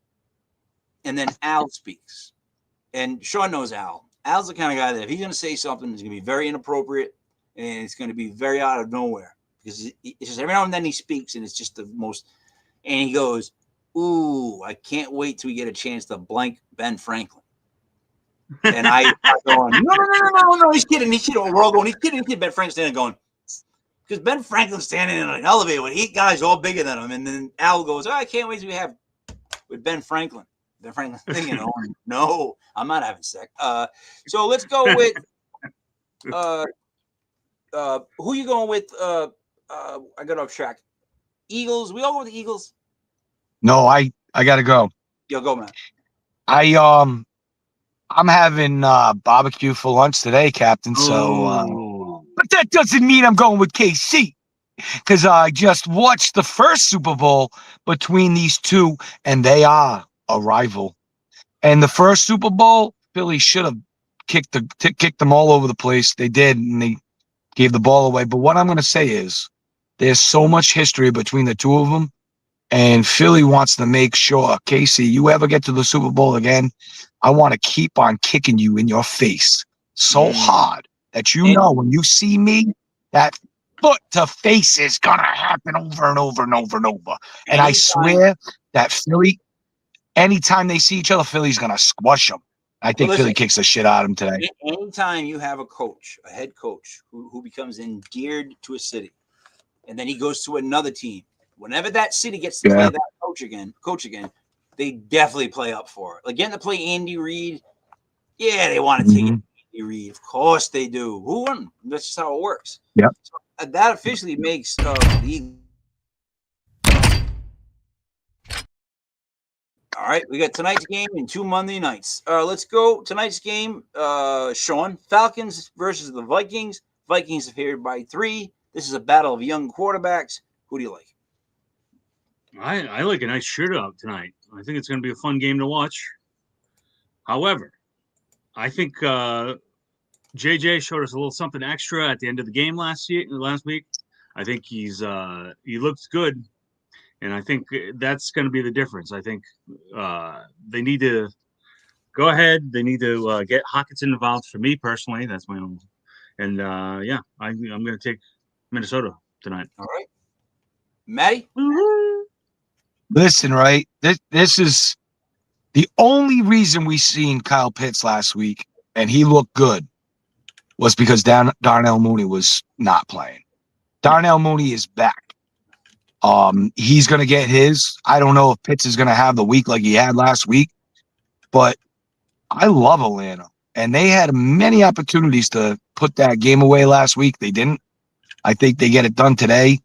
Speaker 2: And then Al speaks. And Sean knows Al. Al's the kind of guy that if he's going to say something, it's going to be very inappropriate and it's going to be very out of nowhere. Because it's just every now and then he speaks and it's just the most. And he goes, "Ooh, I can't wait till we get a chance to blank Ben Franklin." And I going, no, he's kidding. We're all going, he's kidding. Ben Franklin's standing going, because Ben Franklin's standing in an elevator with 8 guys all bigger than him. And then Al goes, "Oh, I can't wait till we have with Ben Franklin." Ben Franklin's thinking, "Oh, no, I'm not having sex." So let's go with who you going with? I got off track. Eagles. We all go with the Eagles.
Speaker 3: No, I gotta go.
Speaker 2: Yo, go, man.
Speaker 3: I'm having barbecue for lunch today, Captain. So, but that doesn't mean I'm going with KC, because I just watched the first Super Bowl between these two, and they are a rival. And the first Super Bowl, Philly should have kicked them all over the place. They did, and they gave the ball away. But what I'm going to say is, there's so much history between the two of them. And Philly wants to make sure, Casey, you ever get to the Super Bowl again, I want to keep on kicking you in your face so hard that when you see me, that foot to face is going to happen over and over and over and over. And I swear that Philly, anytime they see each other, Philly's going to squash them. I think Philly kicks the shit out of them today.
Speaker 2: Anytime you have a head coach who becomes endeared to a city, and then he goes to another team, whenever that city gets to play that coach again, they definitely play up for it. Like getting to play Andy Reid, yeah, they want to take it to Andy Reid. Of course they do. Who won? That's just how it works.
Speaker 3: Yep.
Speaker 2: So that officially makes the All right, we got tonight's game and 2 Monday nights. Let's go tonight's game. Sean, Falcons versus the Vikings. Vikings are favored by 3. This is a battle of young quarterbacks. Who do you like?
Speaker 4: I like a nice shootout tonight. I think it's going to be a fun game to watch. However, I think JJ showed us a little something extra at the end of the game last week. I think he looks good, and I think that's going to be the difference. I think they need to go ahead. They need to get Hockenson involved. For me personally, that's my own. And I'm going to take Minnesota tonight.
Speaker 2: All right, Matty.
Speaker 3: Listen, right? This is the only reason we seen Kyle Pitts last week, and he looked good, was because Darnell Mooney was not playing. Darnell Mooney is back. He's going to get his. I don't know if Pitts is going to have the week like he had last week, but I love Atlanta. And they had many opportunities to put that game away last week. They didn't. I think they get it done today.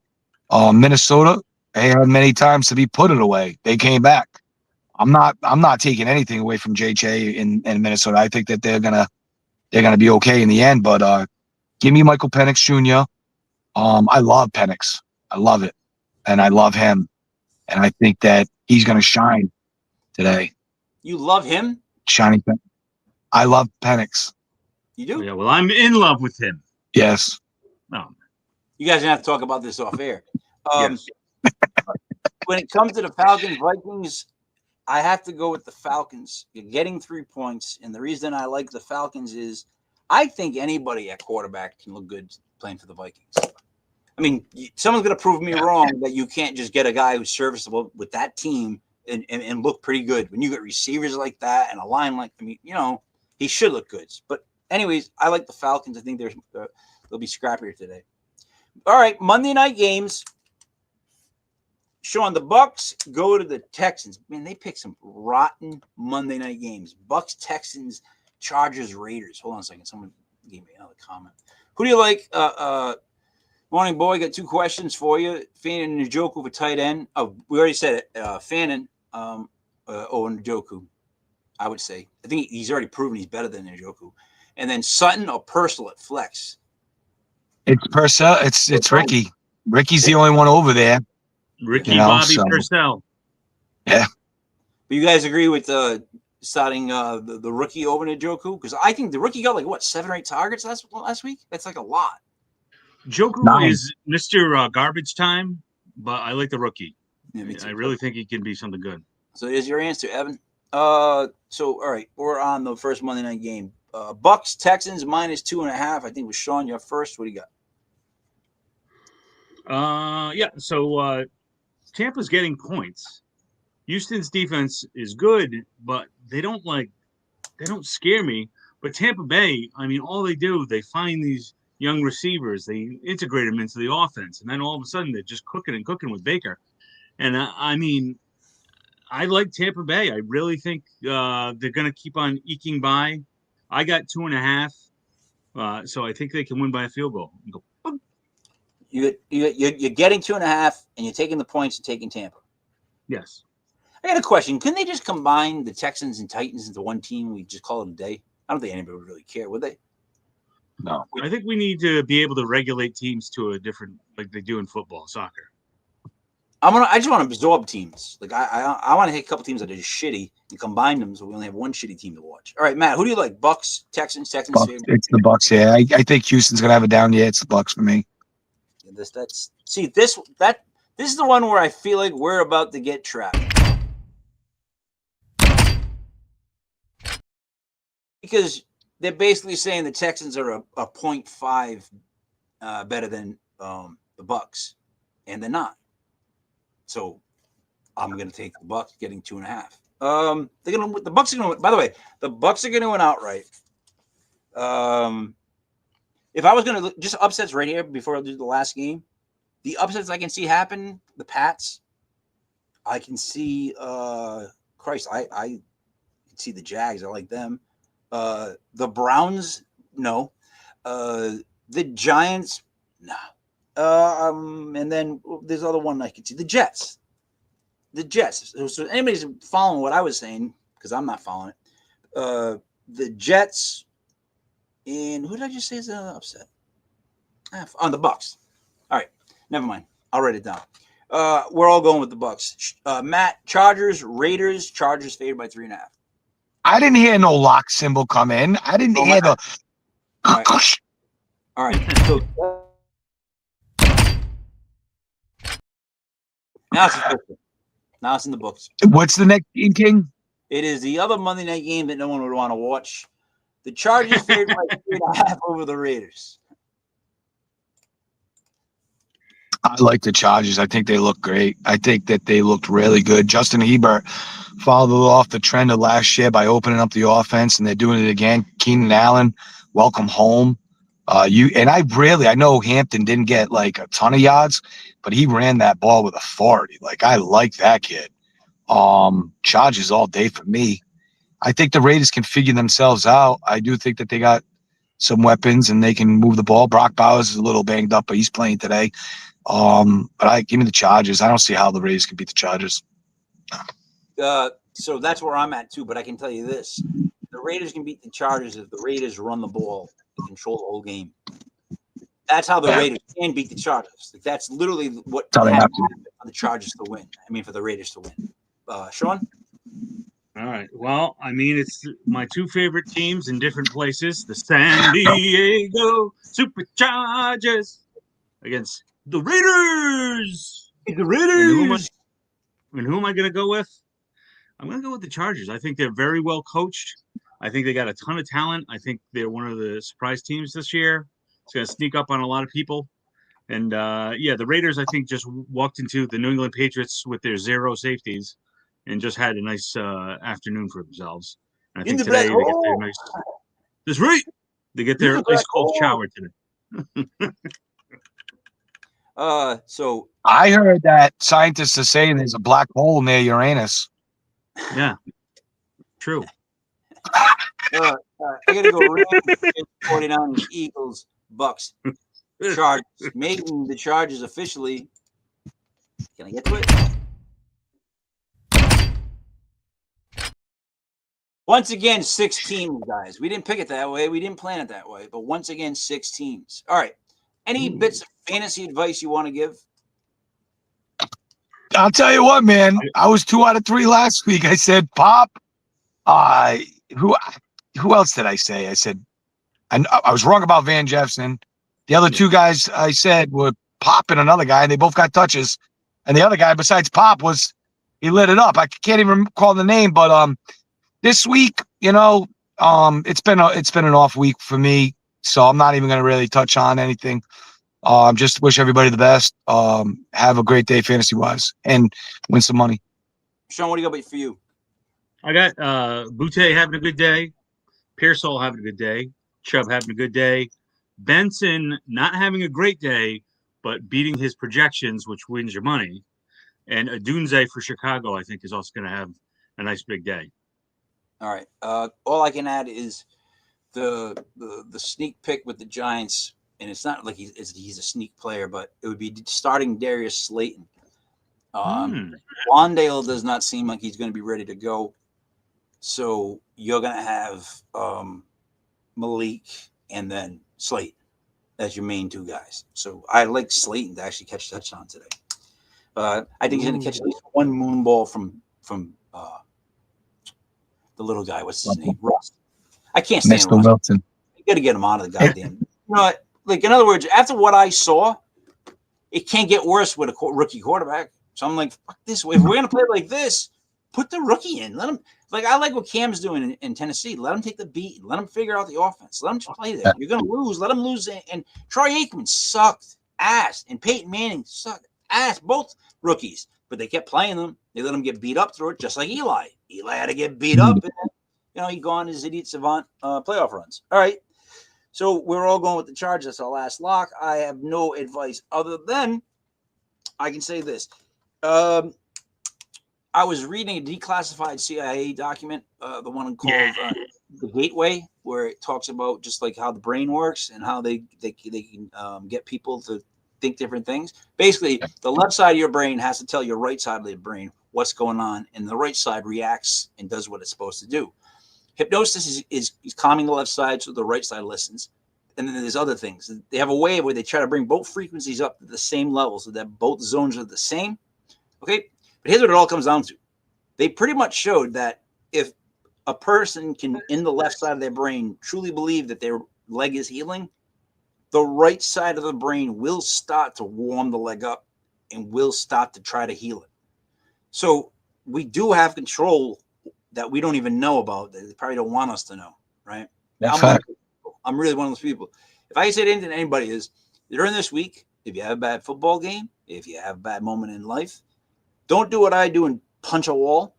Speaker 3: Minnesota, they had many times to be put it away. They came back. I'm not taking anything away from JJ in Minnesota. I think that they're gonna be okay in the end. But give me Michael Penix Jr. I love Penix. I love it, and I love him, and I think that he's gonna shine today.
Speaker 2: You love him?
Speaker 3: Shining. I love Penix.
Speaker 2: You do?
Speaker 4: Yeah, well, I'm in love with him.
Speaker 3: Yes.
Speaker 4: No.
Speaker 2: You guys are gonna have to talk about this off air.
Speaker 4: Yes.
Speaker 2: When it comes to the Falcons Vikings, I have to go with the Falcons. You're getting 3 points, and the reason I like the Falcons is I think anybody at quarterback can look good playing for the Vikings. I mean, someone's going to prove me wrong that you can't just get a guy who's serviceable with that team and look pretty good. When you get receivers like that and a line like, I mean, he should look good. But anyways, I like the Falcons. I think they'll be scrappier today. All right, Monday night games. Sean, the Bucks go to the Texans. Man, they pick some rotten Monday night games. Bucks, Texans, Chargers, Raiders. Hold on a second. Someone gave me another comment. Who do you like? Morning, boy. Got 2 questions for you. Fannin and Njoku for tight end. Oh, we already said it. Fannin and Njoku, I would say. I think he's already proven he's better than Njoku. And then Sutton or Purcell at flex.
Speaker 3: It's Purcell. It's Ricky. Ricky's the only one over there.
Speaker 4: Ricky Bobby Purcell.
Speaker 3: Yeah.
Speaker 2: But you guys agree with starting the rookie over Njoku? Because I think the rookie got 7 or 8 targets last week. That's like a lot.
Speaker 4: Njoku is Mr. Garbage Time, but I like the rookie.
Speaker 2: Yeah, me too.
Speaker 4: I really think he can be something good.
Speaker 2: So here's your answer, Evan. All right, we're on the first Monday night game. Bucks Texans -2.5. I think with Sean, you're first. What do you got?
Speaker 4: So Tampa's getting points. Houston's defense is good, but they don't scare me. But Tampa Bay, I mean, all they do, they find these young receivers, they integrate them into the offense, and then all of a sudden they're just cooking with Baker. And I mean, I like Tampa Bay. I really think they're going to keep on eking by. I got 2.5, so I think they can win by a field goal.
Speaker 2: You're getting 2.5, and you're taking the points and taking Tampa.
Speaker 4: Yes.
Speaker 2: I got a question. Couldn't they just combine the Texans and Titans into one team? We just call it a day. I don't think anybody would really care, would they?
Speaker 3: No.
Speaker 4: I think we need to be able to regulate teams to a different, like they do in football, soccer.
Speaker 2: I just want to absorb teams. Like I want to hit a couple teams that are just shitty and combine them so we only have one shitty team to watch. All right, Matt, who do you like? Bucks, Texans,
Speaker 3: Bucks. It's the Bucks. Yeah, I think Houston's gonna have a down year. It's the Bucks for me.
Speaker 2: This is the one where I feel like we're about to get trapped. Because they're basically saying the Texans are a 0.5 better than the Bucks, and they're not. So I'm going to take the Bucks getting 2.5. The Bucks are going to. By the way, the Bucks are going to win outright. If I was going to just upsets right here before I do the last game, the upsets I can see happen, the Pats. I can see. I can see the Jags. I like them. The Browns, no. The Giants, no. And then there's other one I can see. The Jets. the Jets. So anybody's following what I was saying, because I'm not following it. The Jets and who did I just say is an upset? On the Bucks. All right, never mind. I'll write it down. We're all going with the Bucks. Matt, Chargers, Raiders. Chargers favored by 3.5.
Speaker 3: I didn't hear no lock symbol come in. I didn't
Speaker 2: Oh,
Speaker 3: hear
Speaker 2: my
Speaker 3: the.
Speaker 2: All right. So now it's official. Now it's in the books.
Speaker 3: What's the next game, King?
Speaker 2: It is the other Monday night game that no one would want to watch. The Chargers favored by 3.5 over the Raiders.
Speaker 3: I like the Chargers. I think they look great. I think that they looked really good. Justin Hebert followed off the trend of last year by opening up the offense, and they're doing it again. Keenan Allen, welcome home. I know Hampton didn't get like a ton of yards, but he ran that ball with authority. Like, I like that kid. Chargers all day for me. I think the Raiders can figure themselves out. I do think that they got some weapons and they can move the ball. Brock Bowers is a little banged up, but he's playing today. But give me the Chargers. I don't see how the Raiders can beat the Chargers.
Speaker 2: So that's where I'm at too. But I can tell you this: the Raiders can beat the Chargers if the Raiders run the ball and control the whole game. That's how the Raiders can beat the Chargers. Like, that's literally what
Speaker 3: That's how they
Speaker 2: has
Speaker 3: have
Speaker 2: to
Speaker 3: to.
Speaker 2: happen for the Chargers to win. I mean, for the Raiders to win. Sean?
Speaker 4: All right. Well, I mean, it's my two favorite teams in different places. The San Diego Superchargers against the Raiders.
Speaker 2: The
Speaker 4: And
Speaker 2: Raiders.
Speaker 4: who am I going to go with? I'm going to go with the Chargers. I think they're very well coached. I think they got a ton of talent. I think they're one of the surprise teams this year. It's going to sneak up on a lot of people. And, the Raiders, I think, just walked into the New England Patriots with their zero safeties and just had a nice afternoon for themselves. And I
Speaker 2: In
Speaker 4: think
Speaker 2: the
Speaker 4: today
Speaker 2: black
Speaker 4: they get their
Speaker 2: hole.
Speaker 4: nice – that's right. They get their
Speaker 2: In the black
Speaker 4: ice cold
Speaker 2: hole.
Speaker 4: shower today.
Speaker 2: So
Speaker 3: I heard that scientists are saying there's a black hole near Uranus.
Speaker 4: Yeah. True.
Speaker 2: I gotta go Rams, 49ers, Eagles, Bucks, Chargers. Making the Chargers officially. Can I get to it? Once again, 6 teams, guys. We didn't pick it that way. We didn't plan it that way. But once again, 6 teams. All right. Any bits of fantasy advice you want to give?
Speaker 3: I'll tell you what, man. I was 2 out of 3 last week. I said, Pop. Who else did I say? I said, I was wrong about Van Jefferson. The other 2 guys I said were Pop and another guy, and they both got touches. And the other guy besides Pop he lit it up. I can't even recall the name, but this week, it's been an off week for me, so I'm not even going to really touch on anything. Just wish everybody the best. Have a great day fantasy wise and win some money.
Speaker 2: Sean, what do you got for you?
Speaker 4: I got Butte having a good day, Pearsall having a good day, Chubb having a good day, Benson not having a great day, but beating his projections, which wins your money, and Adunze for Chicago, I think, is also going to have a nice big day.
Speaker 2: All right. All I can add is the sneak pick with the Giants, and it's not like he's a sneak player, but it would be starting Darius Slayton. Wandale does not seem like he's going to be ready to go. So you're going to have Malik and then Slayton as your main 2 guys. So I like Slayton to actually catch a touchdown today. I think he's going to catch at least one moon ball from the little guy. What's his name? Russ. I can't stand
Speaker 3: Mr.
Speaker 2: Russ.
Speaker 3: Wilson.
Speaker 2: You got to get him out of the goddamn. You know what? Like, in other words, after what I saw, it can't get worse with a rookie quarterback. So I'm like, fuck this way. If we're going to play like this, put the rookie in. Let him. Like, I like what Cam's doing in Tennessee. Let him take the beat. Let him figure out the offense. Let him just play there. You're going to lose. Let him lose. And Troy Aikman sucked ass. And Peyton Manning sucked ass. Both rookies. But they kept playing them. They let him get beat up through it, just like Eli. Eli had to get beat up. And then, he go on his idiot savant playoff runs. All right. So we're all going with the Chargers. That's our last lock. I have no advice other than I can say this. I was reading a declassified CIA document, the one called The Gateway, where it talks about just like how the brain works and how they can get people to think different things. Basically, the left side of your brain has to tell your right side of the brain what's going on, and the right side reacts and does what it's supposed to do. Hypnosis is calming the left side so the right side listens. And then there's other things. They have a way where they try to bring both frequencies up to the same level so that both zones are the same. Okay? But here's what it all comes down to. They pretty much showed that if a person can, in the left side of their brain, truly believe that their leg is healing, the right side of the brain will start to warm the leg up and will start to try to heal it. So we do have control that we don't even know about, that they probably don't want us to know, right? I'm really one of those people. If I say anything to anybody is, during this week, if you have a bad football game, if you have a bad moment in life, don't do what I do and punch a wall.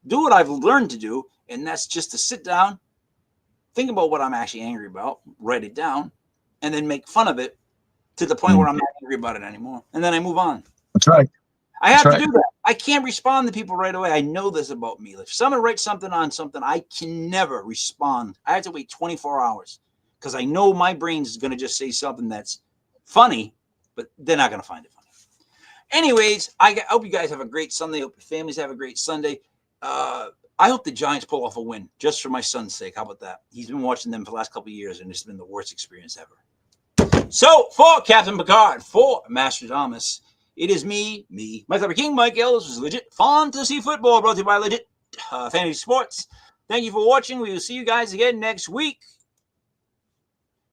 Speaker 2: Do what I've learned to do, and that's just to sit down, think about what I'm actually angry about, write it down, and then make fun of it to the point where I'm not angry about it anymore. And then I move on.
Speaker 3: That's right.
Speaker 2: I have to do that. I can't respond to people right away. I know this about me. If someone writes something on something, I can never respond. I have to wait 24 hours because I know my brain's going to just say something that's funny, but they're not going to find it funny. Anyways, I hope you guys have a great Sunday. I hope your families have a great Sunday. I hope the Giants pull off a win just for my son's sake. How about that? He's been watching them for the last couple of years, and it's been the worst experience ever. So for Captain Picard, for Master Thomas, it is me, my Clever King, Mike Ellis. This is Legit Fantasy Football, brought to you by Legit Fantasy Sports. Thank you for watching. We will see you guys again next week.